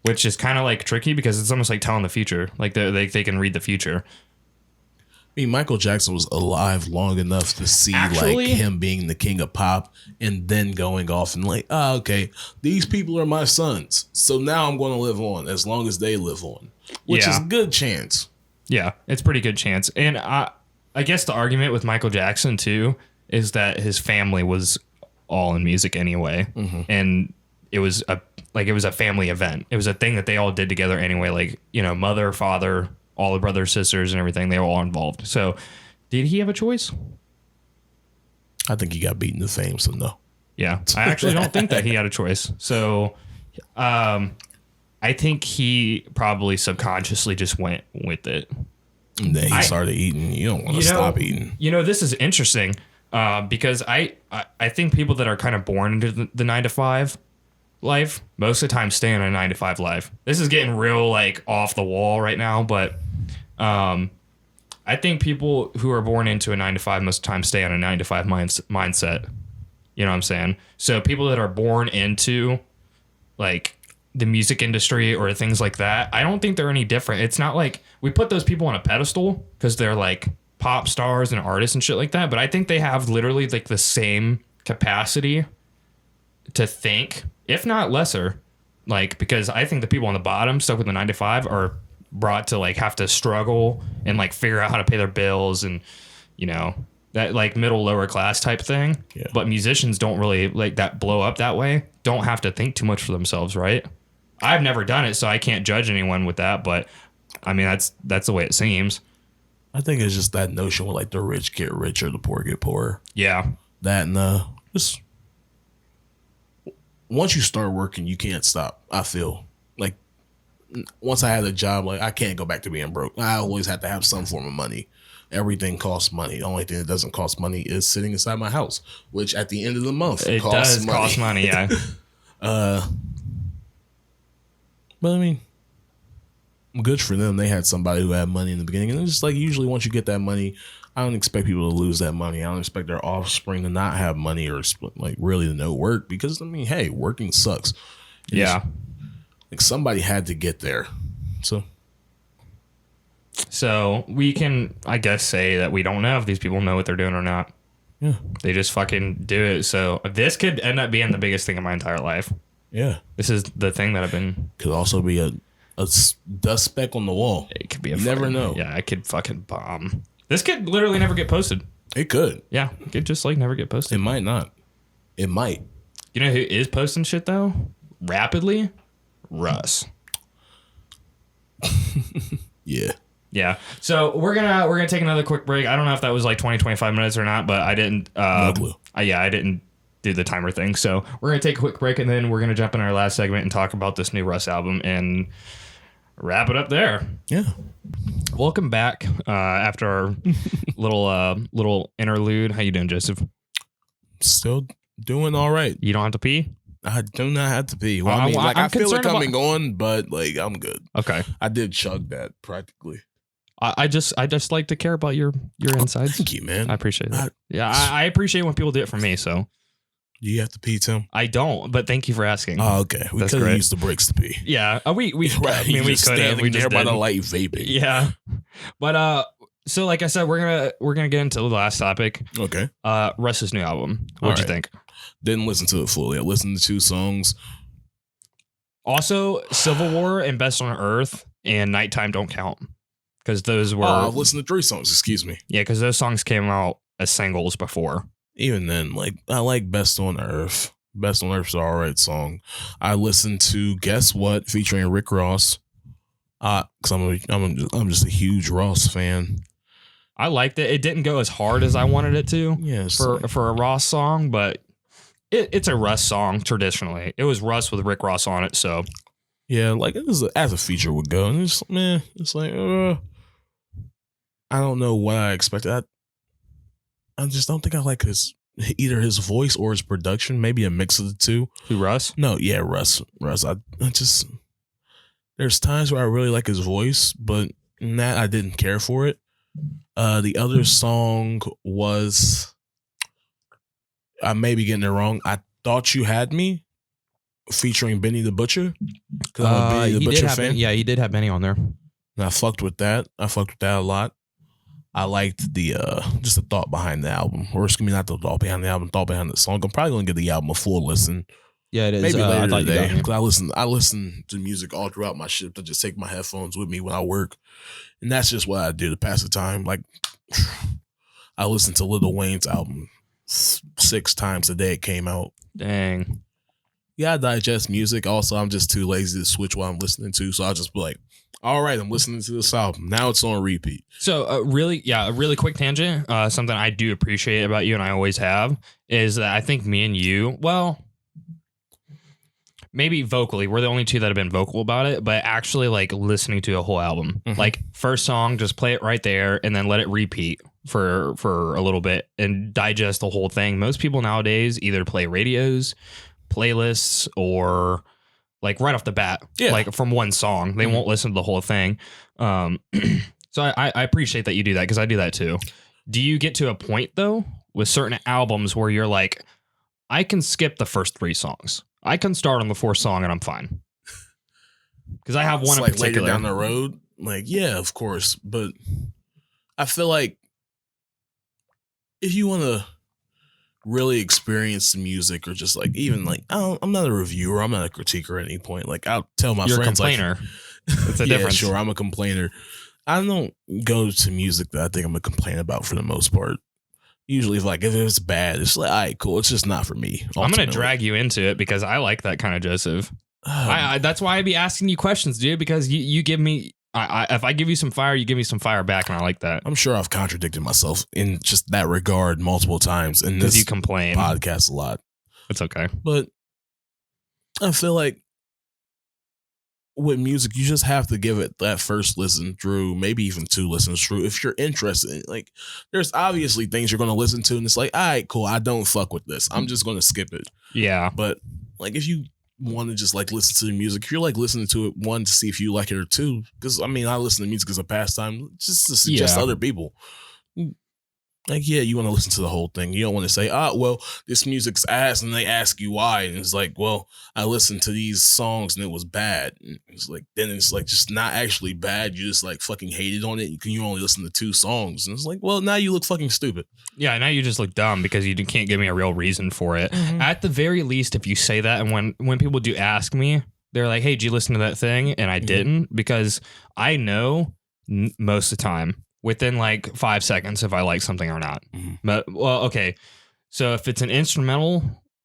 which is kind of like tricky because it's almost like telling the future. Like they can read the future. I mean, Michael Jackson was alive long enough to see like him being the king of pop, and then going off and like, oh, okay, these people are my sons, so now I'm going to live on as long as they live on, which is a good chance. Yeah, it's pretty good chance. And I guess the argument with Michael Jackson too is that his family was all in music anyway, and it was a family event. It was a thing that they all did together anyway. Like, you know, mother, father, all the brothers, sisters, and everything, they were all involved. So did he have a choice? I think he got beaten to fame, so no. Yeah, I actually don't think that he had a choice. So I think he probably subconsciously just went with it. And then he started eating. You don't want to stop eating. You know, this is interesting because I think people that are kind of born into the 9 to 5 life most of the time stay in a 9 to 5 life. This is getting real like off the wall right now, but I think people who are born into a 9 to 5 most of the time stay on a 9 to 5 mindset. You know what I'm saying? So people that are born into like the music industry or things like that, I don't think they're any different. It's not like we put those people on a pedestal because they're like pop stars and artists and shit like that. But I think they have literally like the same capacity to think, if not lesser, like, because I think the people on the bottom stuck with the 9 to 5 are brought to like have to struggle and like figure out how to pay their bills and, you know, that like middle lower class type thing. Yeah. But musicians don't really like that blow up that way. Don't have to think too much for themselves, right? I've never done it, so I can't judge anyone with that. But I mean, that's the way it seems. I think it's just that notion where like the rich get richer, the poor get poorer. Yeah. That and just once you start working, you can't stop. I feel like once I had a job, like I can't go back to being broke. I always have to have some form of money. Everything costs money. The only thing that doesn't cost money is sitting inside my house, which at the end of the month It costs does money. cost money, yeah. But I mean, good for them. They had somebody who had money in the beginning. And it's just like usually once you get that money, I don't expect people to lose that money. I don't expect their offspring to not have money or like really to no work because, I mean, hey, working sucks. Yeah. Like somebody had to get there. So we can, I guess, say that we don't know if these people know what they're doing or not. Yeah. They just fucking do it. So this could end up being the biggest thing in my entire life. Yeah. This is the thing that I've been. Could also be a dust speck on the wall. It could be a You never fucking- know. Yeah, I could fucking bomb. This could literally never get posted. It could. Yeah, it could just like never get posted. It might not. It might. You know who is posting shit though? Rapidly? Russ. Yeah. Yeah. So we're gonna take another quick break. I don't know if that was like 20, 25 minutes or not, but I didn't No clue. I didn't do the timer thing. So we're gonna take a quick break and then we're gonna jump in our last segment and talk about this new Russ album and wrap it up there. Yeah. Welcome back after our little interlude. How you doing, Joseph? Still doing all right. You don't have to pee? I do not have to pee. Well, I mean, like, I'm I feel it concerned coming on, but like I'm good. Okay. I did chug that practically. I just like to care about your insides. Thank you, man. I appreciate that. I appreciate when people do it for me. So Do you have to pee, Tim? I don't, but thank you for asking. Oh, okay. We That's could have great. used the breaks to pee. Yeah, we I You mean we just could have. standing We there just by the didn't. light vaping. Yeah, but so like I said, we're gonna get into the last topic. Okay. Russ's new album. What'd you All right. think? Didn't listen to it fully. I listened to 2 songs. Also, Civil War and Best on Earth and Nighttime don't count because those were I've listened to 3 songs. Excuse me. yeah, because those songs came out as singles before. Even then, like I like Best on Earth. Best on Earth's an alright song. I listened to Guess What featuring Rick Ross. Cause I'm just a huge Ross fan. I liked it. It didn't go as hard as I wanted it to. Yeah, For a Ross song, but it's a Russ song traditionally. It was Russ with Rick Ross on it, so yeah, like it was as a feature would go, and it's it's like I don't know what I expected. I just don't think I like either his voice or his production. Maybe a mix of the two. who Russ? No, yeah, Russ. I just there's times where I really like his voice, but in that I didn't care for it. The other song was, I may be getting it wrong. I Thought You Had Me, featuring Benny the Butcher. Because I'm a Benny the Butcher fan. Yeah, he did have Benny on there. And I fucked with that. I fucked with that a lot. I liked the just the thought behind the album. Or excuse me, not the thought behind the album, thought behind the song. I'm probably gonna give the album a full listen. Yeah, it is. Maybe later I thought you today. got me. Because I listen to music all throughout my shift. I just take my headphones with me when I work. And that's just what I do to pass the time. Like I listen to Lil Wayne's album 6 times a day it came out. Dang. Yeah, I digest music. Also, I'm just too lazy to switch what I'm listening to. So I'll just be like, all right, I'm listening to this album. Now it's on repeat. So a really quick tangent. Something I do appreciate about you, and I always have, is that I think me and you, well, maybe vocally, we're the only two that have been vocal about it, but actually like listening to a whole album, like first song, just play it right there and then let it repeat for a little bit and digest the whole thing. Most people nowadays either play radios, playlists, or like right off the bat, like from one song, they won't listen to the whole thing. So I appreciate that you do that, because I do that too. Do you get to a point though with certain albums where you're like, I can skip the first 3 songs. I can start on the 4th song and I'm fine. Because I have one in like particular. later down the road. Like, yeah, of course. But I feel like if you want to really experience the music, or just like, even like, I'm not a reviewer, I'm not a critiquer at any point. Like, I'll tell my You're friends, a complainer. like, It's a yeah, difference. sure, I'm a complainer. I don't go to music that I think I'm gonna complain about for the most part. Usually, if it's bad, it's like, all right, cool. It's just not for me. Ultimately. I'm going to drag you into it because I like that kind of Joseph. That's why I be asking you questions, dude, because you give me, if I give you some fire, you give me some fire back, and I like that. I'm sure I've contradicted myself in just that regard multiple times in this you complain podcast a lot. It's okay. But I feel like with music, you just have to give it that first listen through, maybe even 2 listens through, if you're interested in it. Like, there's obviously things you're going to listen to, and it's like, all right, cool, I don't fuck with this, I'm just going to skip it. Yeah. But like, if you want to just like listen to the music, if you're like listening to it, 1, to see if you like it, or 2, because I mean, I listen to music as a pastime, just to suggest other people. Like, yeah, you want to listen to the whole thing. You don't want to say, well, this music's ass, and they ask you why. And it's like, well, I listened to these songs and it was bad. And it's like, then it's like just not actually bad. You just like fucking hated on it. You only listen to 2 songs. And it's like, well, now you look fucking stupid. Yeah, now you just look dumb because you can't give me a real reason for it. At the very least, if you say that, and when people do ask me, they're like, hey, did you listen to that thing? And I didn't, because I know most of the time, within like 5 seconds, if I like something or not. But, well, okay. So if it's an instrumental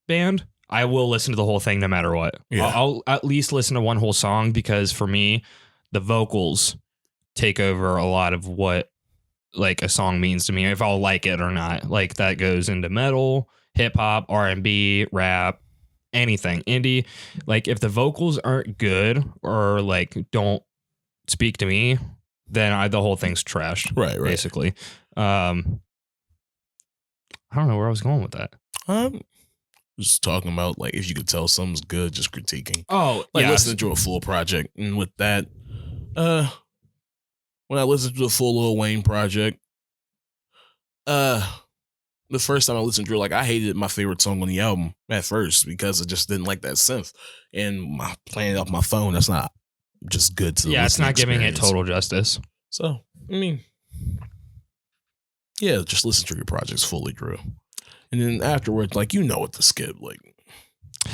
band, I will listen to the whole thing no matter what. Yeah. I'll at least listen to one whole song, because for me, the vocals take over a lot of what like a song means to me, if I'll like it or not. Like, that goes into metal, hip hop, R&B, rap, anything, indie. Like, if the vocals aren't good or like don't speak to me, then the whole thing's trashed. Right. Basically. I don't know where I was going with that. Just talking about, like, if you could tell something's good, just critiquing. Oh, like, listening to a full project. And with that, when I listened to the full Lil Wayne project, the first time I listened to it, like, I hated my favorite song on the album at first, because I just didn't like that synth. And playing it off my phone, that's not just good to the it's not experience. Giving it total justice. So, I mean, yeah, just listen to your projects fully through. And then afterwards, like, you know what to skip. Like,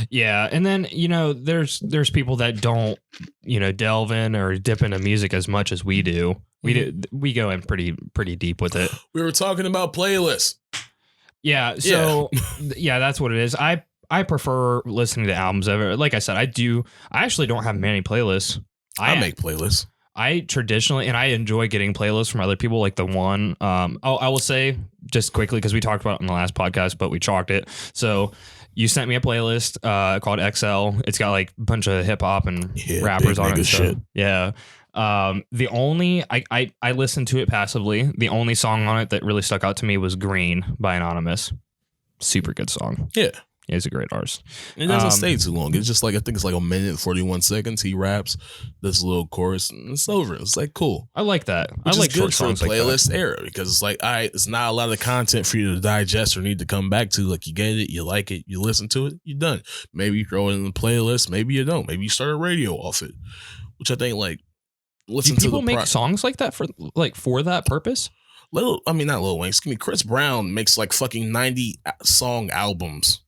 yeah. And then, there's people that don't, delve in or dip into music as much as we do. We go in pretty deep with it. We were talking about playlists. Yeah. So, yeah, that's what it is. I prefer listening to albums. Like I said, I actually don't have many playlists. I make playlists. I traditionally, and I enjoy getting playlists from other people, like the one, I will say just quickly, because we talked about it in the last podcast, but we chalked it. So you sent me a playlist called XL. It's got like a bunch of hip hop and rappers on it. Shit. Yeah. The only, I listened to it passively. The only song on it that really stuck out to me was Green by Anonymous. Super good song. Yeah. He's a great artist. It doesn't stay too long. It's just like, I think it's like 1 minute, 41 seconds. He raps this little chorus and it's over. It's like, cool. I like that. Which I like is good short songs for a playlist like era, because it's like, all right, it's not a lot of content for you to digest or need to come back to. Like, you get it, you like it, you listen to it, you're done. Maybe you throw it in the playlist, maybe you don't. Maybe you start a radio off it, which I think, like, listen to people make songs like that for that purpose? Not Lil Wayne. Excuse me. Chris Brown makes like fucking 90 song albums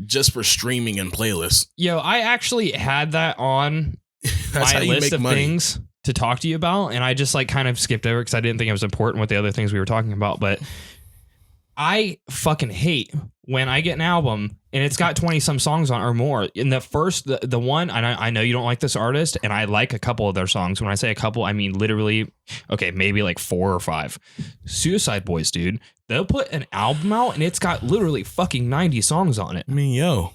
just for streaming and playlists. Yo, I actually had that on my list of things to talk to you about, and I just like kind of skipped over because I didn't think it was important with the other things we were talking about. But I fucking hate when I get an album and it's got 20 some songs on or more. In the one, and I know you don't like this artist, and I like a couple of their songs. When I say a couple, I mean literally, okay, maybe like 4 or 5. Suicide Boys, dude. They'll put an album out and it's got literally fucking 90 songs on it. I mean, yo,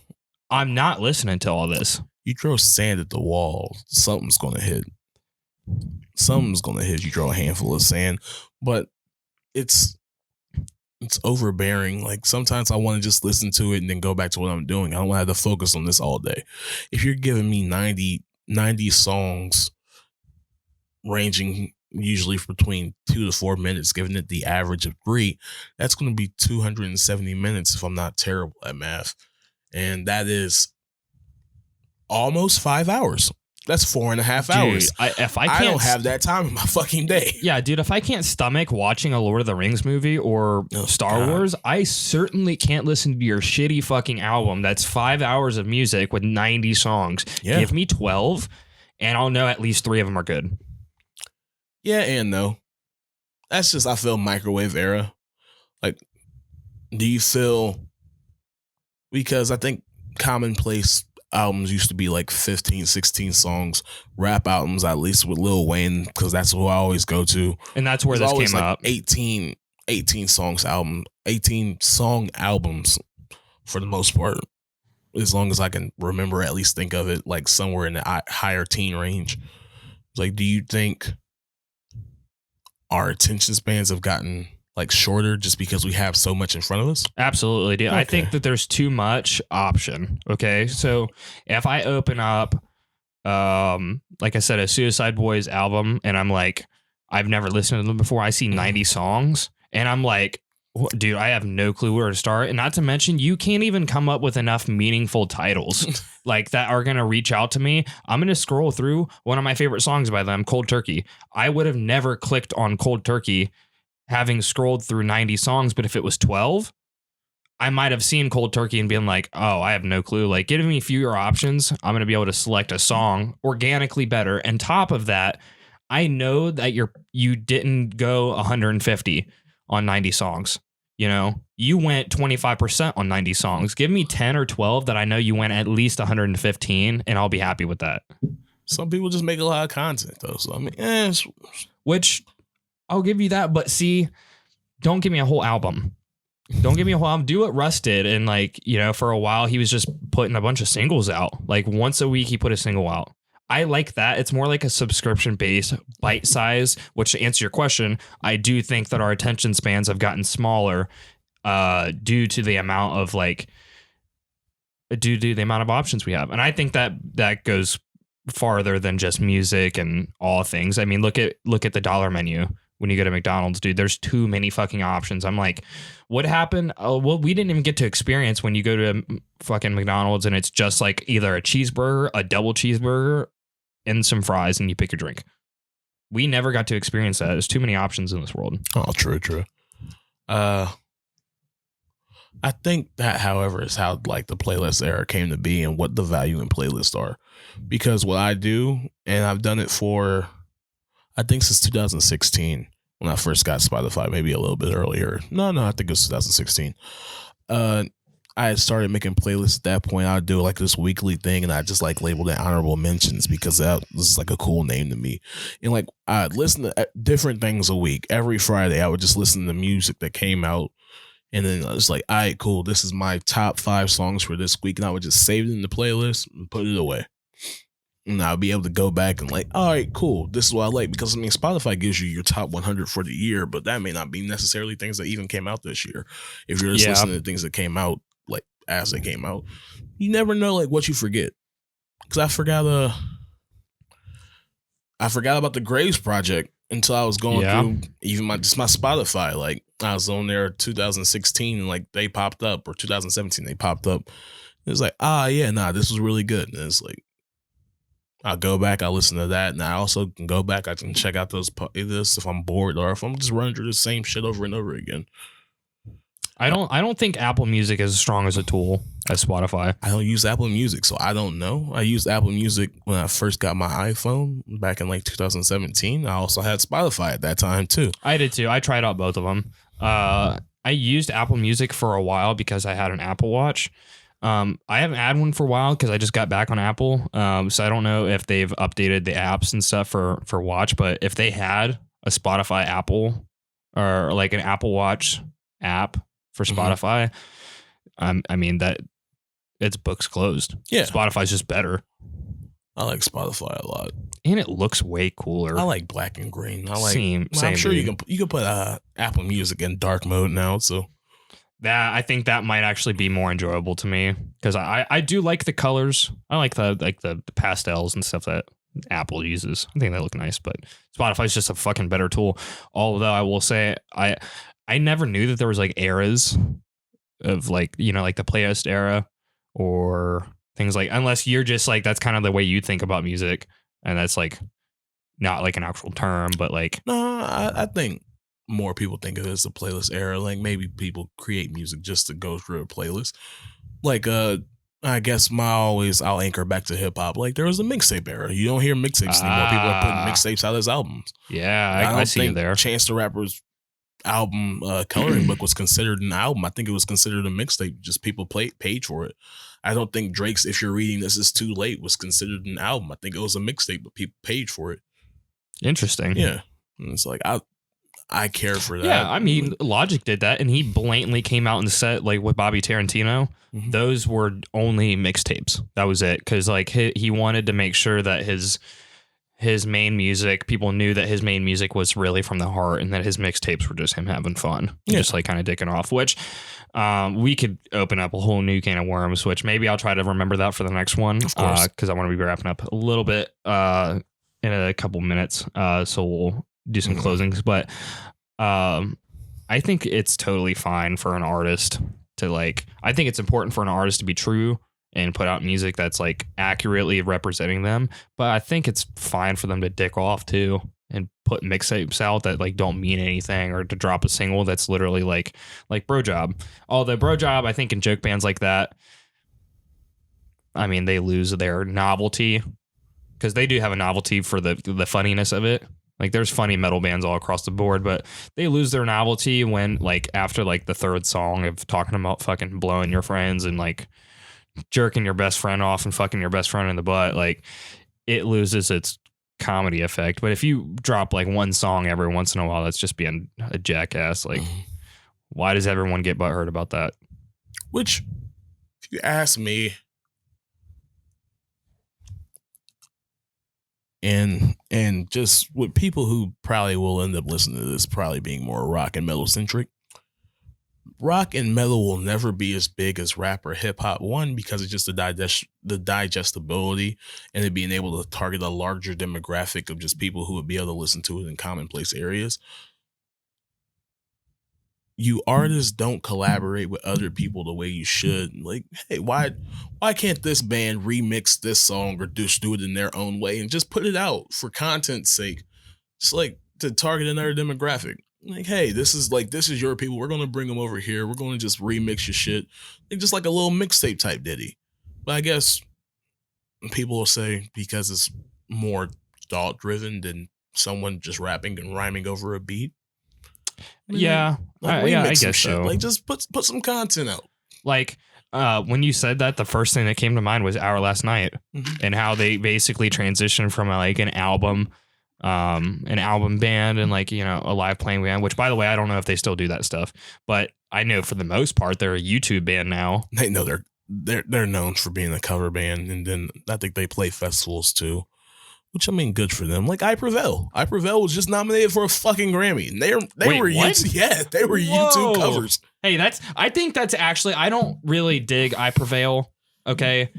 I'm not listening to all this. You throw sand at the wall, something's gonna hit. Something's gonna hit. You throw a handful of sand, but it's overbearing. Like sometimes I want to just listen to it and then go back to what I'm doing. I don't want to have to focus on this all day. If you're giving me 90 songs ranging usually between 2 to 4 minutes, giving it the average of 3, that's going to be 270 minutes if I'm not terrible at math. And that is almost 5 hours. That's 4.5 hours. I don't have that time in my fucking day. Yeah, dude, if I can't stomach watching a Lord of the Rings movie or Star Wars, I certainly can't listen to your shitty fucking album that's 5 hours of music with 90 songs. Yeah. Give me 12, and I'll know at least 3 of them are good. Yeah and no. That's just, I feel, microwave era. Like, do you feel, because I think commonplace albums used to be like 15, 16 songs. Rap albums, at least with Lil Wayne, because that's who I always go to. And that's where this came like up. 18 song albums for the most part. As long as I can remember, at least think of it like somewhere in the higher teen range. Like, do you think our attention spans have gotten like shorter just because we have so much in front of us? Absolutely, dude. Okay. I think that there's too much option. Okay. So if I open up, like I said, a Suicide Boys album and I'm like, I've never listened to them before. I see 90 songs and I'm like, dude, I have no clue where to start. And not to mention, you can't even come up with enough meaningful titles like that are going to reach out to me. I'm going to scroll through one of my favorite songs by them, Cold Turkey. I would have never clicked on Cold Turkey having scrolled through 90 songs, but if it was 12, I might have seen Cold Turkey and been like, oh, I have no clue. Like, giving me fewer options, I'm going to be able to select a song organically better. And top of that, I know that you didn't go 150 on 90 songs. You know, you went 25% on 90 songs. Give me 10 or 12 that I know you went at least 115, and I'll be happy with that. Some people just make a lot of content, though. So, I mean, which I'll give you that. But see, don't give me a whole album. Don't give me a whole album. Do what Russ did. And like, you know, for a while, he was just putting a bunch of singles out. Like once a week, he put a single out. I like that. It's more like a subscription-based bite size, which, to answer your question, I do think that our attention spans have gotten smaller due to the amount of options we have. And I think that goes farther than just music and all things. I mean, look at the dollar menu when you go to McDonald's, dude. There's too many fucking options. I'm like, what happened? Oh, well, we didn't even get to experience when you go to fucking McDonald's and it's just like either a cheeseburger, a double cheeseburger, and some fries, and you pick your drink. We never got to experience that. There's too many options in this world. Oh, true. I think that, however, is how like the playlist era came to be and what the value in playlists are. Because what I do, and I've done it for, I think since 2016 when I first got Spotify, maybe a little bit earlier. No, I think it was 2016. I had started making playlists at that point. I'd do like this weekly thing and I just like labeled it honorable mentions because this is like a cool name to me. And like I'd listen to different things a week. Every Friday I would just listen to music that came out. And then I was like, all right, cool. This is my top 5 songs for this week. And I would just save it in the playlist and put it away. And I'll be able to go back and like, all right, cool. This is what I like. Because I mean, Spotify gives you your top 100 for the year, but that may not be necessarily things that even came out this year. If you're just listening to things that came out like as they came out, you never know like what you forget. Because I forgot about the Graves Project until I was going through even my Spotify. Like I was on there 2016 and like they popped up, or 2017 they popped up. It was like, this was really good. And it's like, I'll go back, I'll listen to that, and I also can go back, I can check out this if I'm bored or if I'm just running through the same shit over and over again. I don't think Apple Music is as strong as a tool as Spotify. I don't use Apple Music, so I don't know. I used Apple Music when I first got my iPhone back in like 2017. I also had Spotify at that time too. I did too. I tried out both of them. I used Apple Music for a while because I had an Apple Watch. I haven't had one for a while because I just got back on Apple. So I don't know if they've updated the apps and stuff for Watch, but if they had a Spotify Apple or like an Apple Watch app for Spotify, I mean that it's books closed. Yeah. Spotify's just better. I like Spotify a lot. And it looks way cooler. I like black and green. I like. Same, I'm sure dude. you can put Apple Music in dark mode now. So I think that might actually be more enjoyable to me because I do like the colors. I like the pastels and stuff that Apple uses. I think they look nice, but Spotify's just a fucking better tool. Although I will say I never knew that there was like eras of like, you know, like the playlist era or things like, unless you're just like, that's kind of the way you think about music. And that's like not like an actual term, but like. No, I think more people think of it as the playlist era. Like maybe people create music just to go through a playlist. Like, I guess I'll anchor back to hip hop. Like there was a mixtape era. You don't hear mixtapes anymore. People are putting mixtapes out as albums. Yeah, I see you there. Chance the Rapper's album Coloring Book was considered an album. I think it was considered a mixtape. Just people paid for it. I don't think Drake's If You're Reading This Is Too Late was considered an album. I think it was a mixtape, but people paid for it. Interesting. Yeah. And it's like I care for that. Yeah, I mean, Logic did that, and he blatantly came out and said, like, with Bobby Tarantino, those were only mixtapes. That was it, because, like, he wanted to make sure that his main music, people knew that his main music was really from the heart, and that his mixtapes were just him having fun, just, like, kind of dicking off, which we could open up a whole new can of worms, which maybe I'll try to remember that for the next one, of course, because I want to be wrapping up a little bit in a couple minutes, so we'll do some closings, but I think it's totally fine for an artist to like, I think it's important for an artist to be true and put out music that's like accurately representing them, but I think it's fine for them to dick off too and put mixtapes out that like don't mean anything, or to drop a single that's literally like Bro Job. Although Bro Job, I think in joke bands like that, I mean, they lose their novelty, because they do have a novelty for the funniness of it. Like there's funny metal bands all across the board, but they lose their novelty when like after like the third song of talking about fucking blowing your friends and like jerking your best friend off and fucking your best friend in the butt, like it loses its comedy effect. But if you drop like one song every once in a while, that's just being a jackass. Like why does everyone get butthurt about that? Which, if you ask me, and just with people who probably will end up listening to this probably being more rock and metal centric, rock and metal will never be as big as rap or hip hop. One, because it's just the digestibility and it being able to target a larger demographic of just people who would be able to listen to it in commonplace areas. You artists don't collaborate with other people the way you should. Like, hey, why can't this band remix this song or just do it in their own way and just put it out for content's sake? It's like to target another demographic. Like, hey, this is your people. We're going to bring them over here. We're going to just remix your shit. Like, just like a little mixtape type ditty. But I guess people will say because it's more thought driven than someone just rapping and rhyming over a beat. Yeah, I guess shit. so. Like, just put some content out. Like, when you said that, the first thing that came to mind was Our Last Night, and how they basically transitioned from an album band and like, you know, a live playing band. Which, by the way, I don't know if they still do that stuff, but I know for the most part they're a YouTube band now. They know they're known for being a cover band, and then I think they play festivals too. Which, I mean, good for them. Like I Prevail was just nominated for a fucking Grammy. And they were YouTube, they were YouTube covers. Hey, I think that's actually, I don't really dig I Prevail. Okay,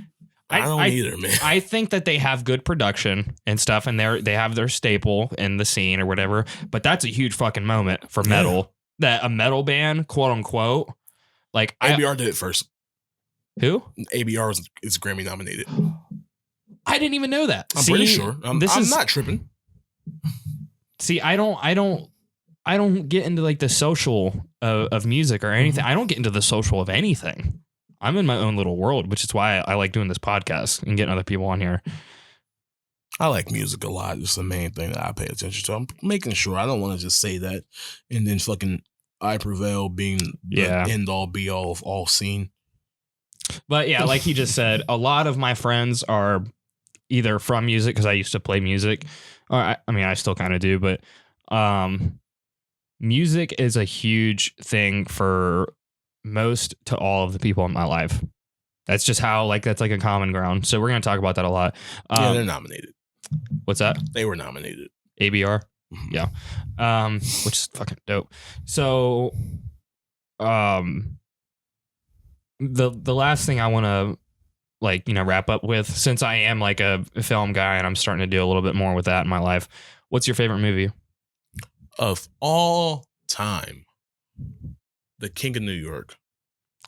I don't either, man. I think that they have good production and stuff, and they have their staple in the scene or whatever. But that's a huge fucking moment for metal. That a metal band, quote unquote, like ABR did it first. Who? ABR is Grammy nominated. I didn't even know that. I'm pretty sure. I'm not tripping. See, I don't get into like the social of music or anything. I don't get into the social of anything. I'm in my own little world, which is why I like doing this podcast and getting other people on here. I like music a lot. It's the main thing that I pay attention to. I'm making sure I don't want to just say that and then fucking I Prevail being the end all be all of all scene. But yeah, like he just said, a lot of my friends are either from music, because I used to play music, or I mean, I still kind of do, but music is a huge thing for most to all of the people in my life. That's just how, like, that's like a common ground. So we're going to talk about that a lot. Yeah, they're nominated. What's that? They were nominated. ABR? Mhm. Yeah. Which is fucking dope. So, the last thing I want to, like, you know, wrap up with, since I am like a film guy and I'm starting to do a little bit more with that in my life, what's your favorite movie? Of all time, The King of New York.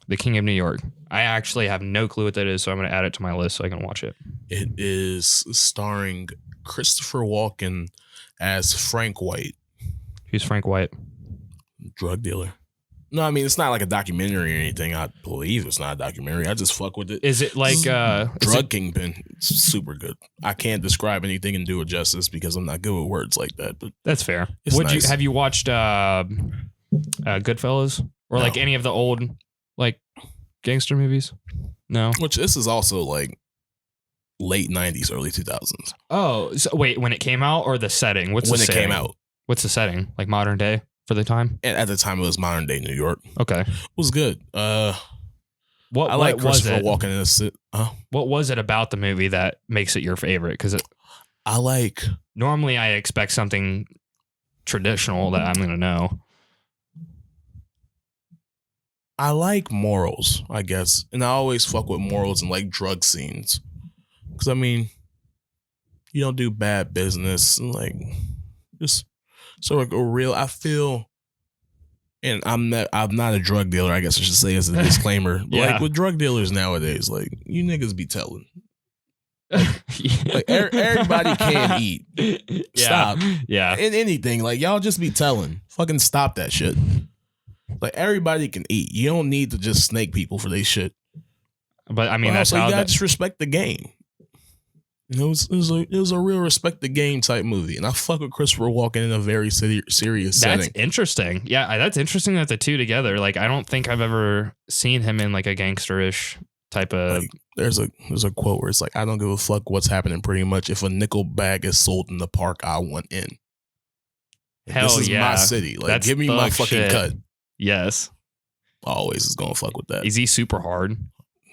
The King of New York. I actually have no clue what that is, so I'm going to add it to my list so I can watch it. It is starring Christopher Walken as Frank White. Who's Frank White? Drug dealer. No, I mean, it's not like a documentary or anything. I believe it's not a documentary. I just fuck with it. Is it like Drug Kingpin? It's super good. I can't describe anything and do it justice because I'm not good with words like that. But that's fair. Nice. Have you watched Goodfellas or like any of the old like gangster movies? No. Which this is also like late 90s, early 2000s. Oh, so wait, when it came out or the setting? What's when the it setting? came out? What's the setting? Like modern day for the time? And at the time, it was modern day New York. Okay, it was good. I what like was Christopher it? Walken in this. What was it about the movie that makes it your favorite? Because I like. Normally, I expect something traditional that I'm gonna know. I like morals, I guess, and I always fuck with morals and like drug scenes. Because I mean, you don't do bad business, and like just sort of like a real. I feel, and I'm not a drug dealer. I guess I should say as a disclaimer. Yeah. Like with drug dealers nowadays, like you niggas be telling. Yeah. Like everybody can eat. Stop. Yeah. In anything, like y'all just be telling. Fucking stop that shit. Like everybody can eat. You don't need to just snake people for their shit. But I mean, Well, that's so how you gotta just respect the game. It was a real respect the game type movie, and I fuck with Christopher Walken in a very serious that's setting. interesting. Yeah, that's interesting that the two together. Like, I don't think I've ever seen him in like a gangsterish type of. Like, there's a quote where it's like, I don't give a fuck what's happening. Pretty much, if a nickel bag is sold in the park, I want in. Hell this is yeah. my city. Like, That's give me my thug fucking shit. cut. Yes. Always is gonna fuck with that. Is he super hard?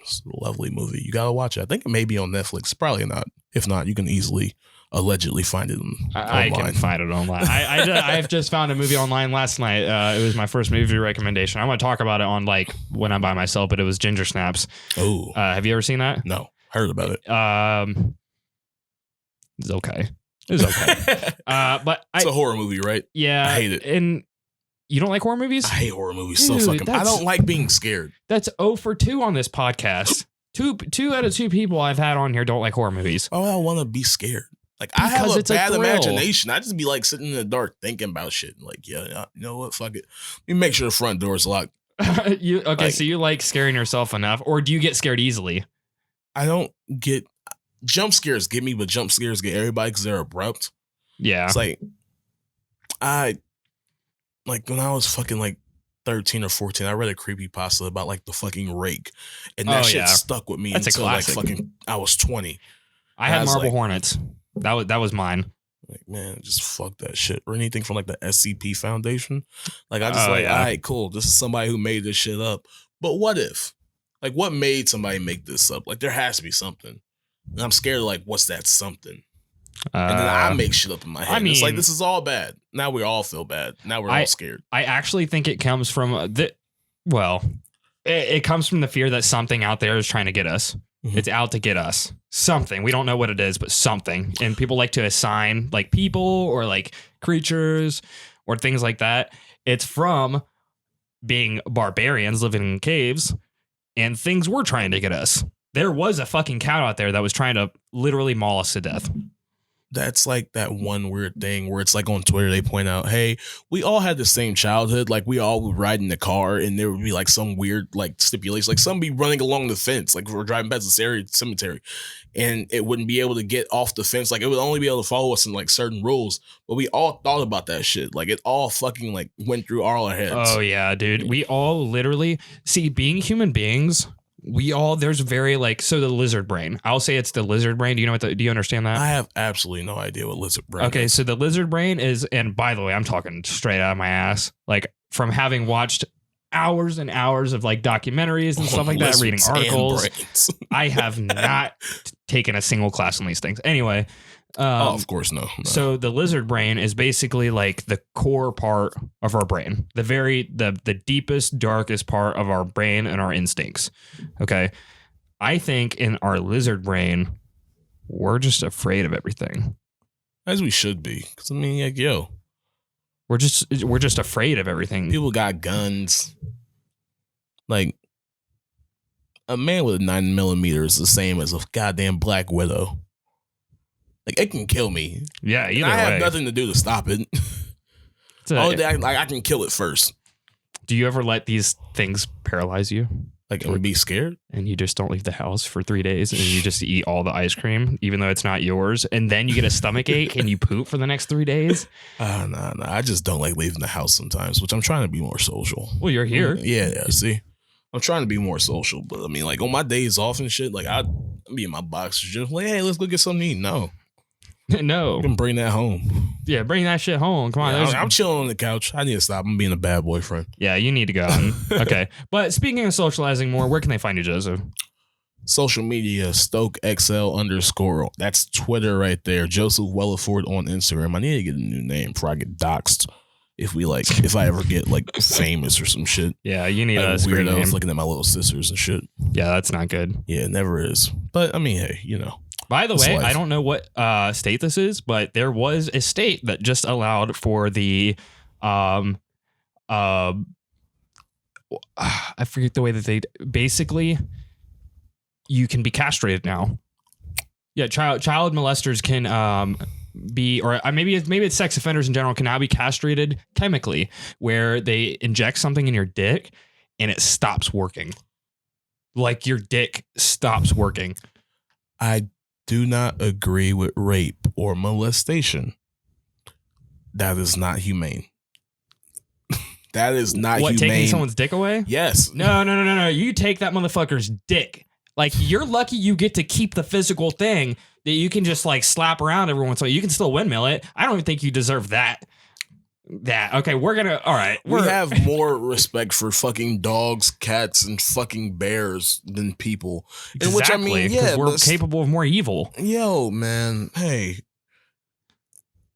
It's a lovely movie. You gotta watch it. I think it may be on Netflix. Probably not. If not, you can easily, allegedly find it I online. can find it online. I've just found a movie online last night. It was my first movie recommendation. I'm gonna talk about it on like when I'm by myself, but it was Ginger Snaps. Oh, Have you ever seen that? no, heard about it. It's okay. It's okay. But It's a horror movie, right? Yeah, I hate it. And you don't like horror movies? I hate horror movies Dude, so fucking. I that's- don't like being scared. That's 0 for 2 on this podcast. Two out of 2 people I've had on here don't like horror movies. Oh, I want to be scared. Like I have Because a it's a bad thrill. imagination. I just be like sitting in the dark thinking about shit. Like, yeah, you know what? Fuck it. Let me make sure the front door is locked. So you like scaring yourself enough, or do you get scared easily? I don't get jump scares. Get me, but jump scares get everybody because they're abrupt. Yeah. It's like when I was fucking like 13 or 14, I read a creepypasta about like the fucking rake, and that shit stuck with me That's a until like classic. fucking I was 20. I had was Marble like- Hornets. That was mine. Like, man, just fuck that shit. Or anything from like the SCP Foundation. Like I just Oh, all yeah. right, cool. This is somebody who made this shit up. But what if? Like, what made somebody make this up? Like, there has to be something. And I'm scared of like, what's that something? And then I make shit up in my head. I And it's like, mean- this is all bad. Now we all feel bad. Now we're all scared. I actually think it comes from it comes from the fear that something out there is trying to get us. Mhm. It's out to get us. Something. We don't know what it is, but something. And people like to assign like people or like creatures or things like that. It's from being barbarians living in caves and things were trying to get us. There was a fucking cat out there that was trying to literally maul us to death. That's like that one weird thing where it's like on Twitter, they point out, hey, we all had the same childhood. Like we all would ride in the car and there would be like some weird like stipulation, like somebody running along the fence, like if we're driving past this area cemetery and it wouldn't be able to get off the fence. Like it would only be able to follow us in like certain rules. But we all thought about that shit. Like it all fucking like went through all our heads. Oh yeah, dude. We all literally see being human beings. There's very like, so the lizard brain. I'll say it's the lizard brain. Do you know do you understand that? I have absolutely no idea what lizard brain Okay, is. so the lizard brain is, and by the way, I'm talking straight out of my ass, like from having watched hours and hours of like documentaries and stuff like that, reading articles. I have not taken a single class on these things. Anyway. Of course, no. So the lizard brain is basically like the core part of our brain, the deepest, darkest part of our brain and our instincts. Okay. I think in our lizard brain, we're just afraid of everything. As we should be. Because I mean, like, yo. We're just afraid of everything. People got guns. Like, a man with a 9mm is the same as a goddamn Black Widow. Like, it can kill me. Yeah, either way. I have way. nothing to do to stop it. I can kill it first. Do you ever let these things paralyze you? Like, I would be scared? And you just don't leave the house for 3 days and you just eat all the ice cream, even though it's not yours. And then you get a stomach ache and you poop for the next 3 days? No. I just don't like leaving the house sometimes, which I'm trying to be more social. Well, you're here. Yeah, see? I'm trying to be more social. But, I mean, like, on my days off and shit, like, I'd be in my boxers just like, hey, let's go get something to eat. No. No. You can bring that home. Yeah, bring that shit home. Come on. Yeah, I'm chilling on the couch. I need to stop. I'm being a bad boyfriend. Yeah, you need to go out. Okay. But speaking of socializing more, where can they find you, Joseph? Social media, StokeXL_. That's Twitter right there. Joseph Welliford on Instagram. I need to get a new name before I get doxxed. If I ever get like famous or some shit. Yeah, you need like a screen name. Looking at my little sisters and shit. Yeah, that's not good. Yeah, it never is. But I mean, hey, you know. By the way, I don't know what state this is, but there was a state that just allowed for the I forget the way that they basically you can be castrated now. Yeah, child molesters can be, or maybe it's sex offenders in general can now be castrated chemically, where they inject something in your dick and it stops working. Like your dick stops working. I do not agree with rape or molestation. That is not humane. That is not humane. Taking someone's dick away? Yes. No. You take that motherfucker's dick. Like, you're lucky you get to keep the physical thing that you can just, like, slap around every once in a while. You can still windmill it. I don't even think you deserve that. Okay, all right. We have more respect for fucking dogs, cats, and fucking bears than people. Exactly, which I mean, yeah, we're capable of more evil. Yo, man, hey,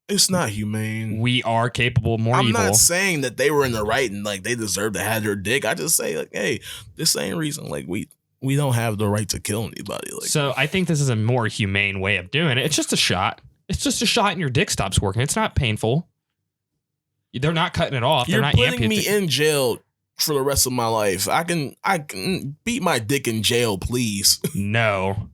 it's not humane. We are capable of more evil. I'm not saying that they were in the right and like they deserve to have their dick. I just say like, hey, the same reason like we don't have the right to kill anybody. Like, so I think this is a more humane way of doing it. It's just a shot. It's just a shot and your dick stops working. It's not painful. They're not cutting it off. They're not putting me in jail for the rest of my life. I can beat my dick in jail, please. No.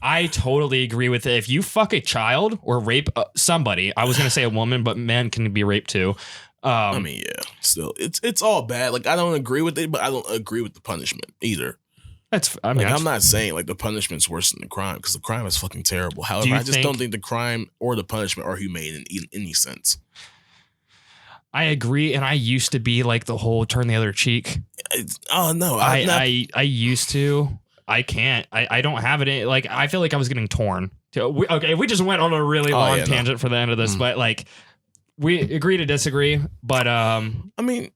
I totally agree with it. If you fuck a child or rape somebody, I was going to say a woman, but men can be raped too. I mean, yeah, still, it's all bad. Like, I don't agree with it, but I don't agree with the punishment either. I'm not saying like the punishment's worse than the crime because the crime is fucking terrible. However, I just don't think the crime or the punishment are humane in any sense. I agree, and I used to be like the whole turn the other cheek. Oh no, I used to. I can't. I don't have it. Like, I feel like I was getting torn. Okay, we just went on a really long tangent for the end of this, but like we agree to disagree. But I mean,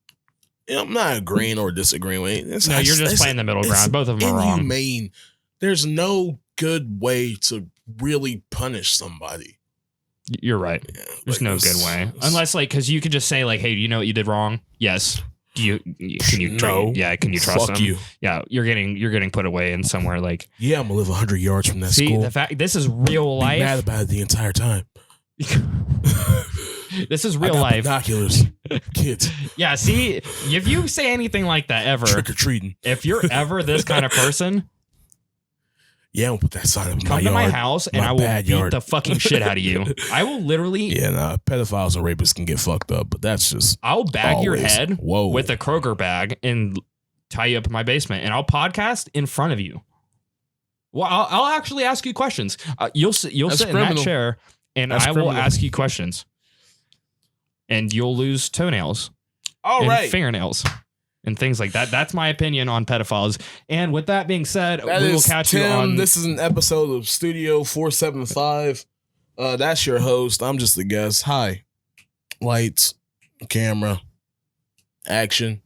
I'm not agreeing or disagreeing with it. You're just playing the middle ground. Both of them are wrong. Inhumane. There's no good way to really punish somebody. You're right. Yeah, there's no good way, unless like because you could just say like, "Hey, do you know what you did wrong?" Yes. Can you no. Yeah. Can you trust Fuck them? You. Yeah. You're getting put away in somewhere like. Yeah, I'm gonna live 100 yards from that school. See, the fact this is real life. Be mad about it the entire time. This is real life. Binoculars, kids. Yeah. See, if you say anything like that ever, trick or treating. If you're ever this kind of person. Yeah, I'll put that sign up in my yard. Come to my house and I will beat the fucking shit out of you. I will literally... Yeah, nah, pedophiles and rapists can get fucked up, but that's just... I'll bag your head with a Kroger bag and tie you up in my basement, and I'll podcast in front of you. Well, I'll actually ask you questions. You'll sit in that chair, and I will ask you questions. And you'll lose toenails. All right. Fingernails. And things like that. That's my opinion on pedophiles. And with that being said, we will catch you on... This is an episode of Studio 475. That's your host. I'm just a guest. Hi. Lights, camera, action.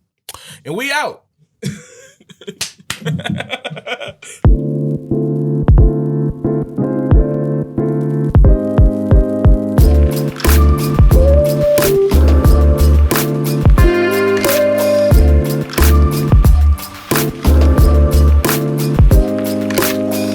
And we out.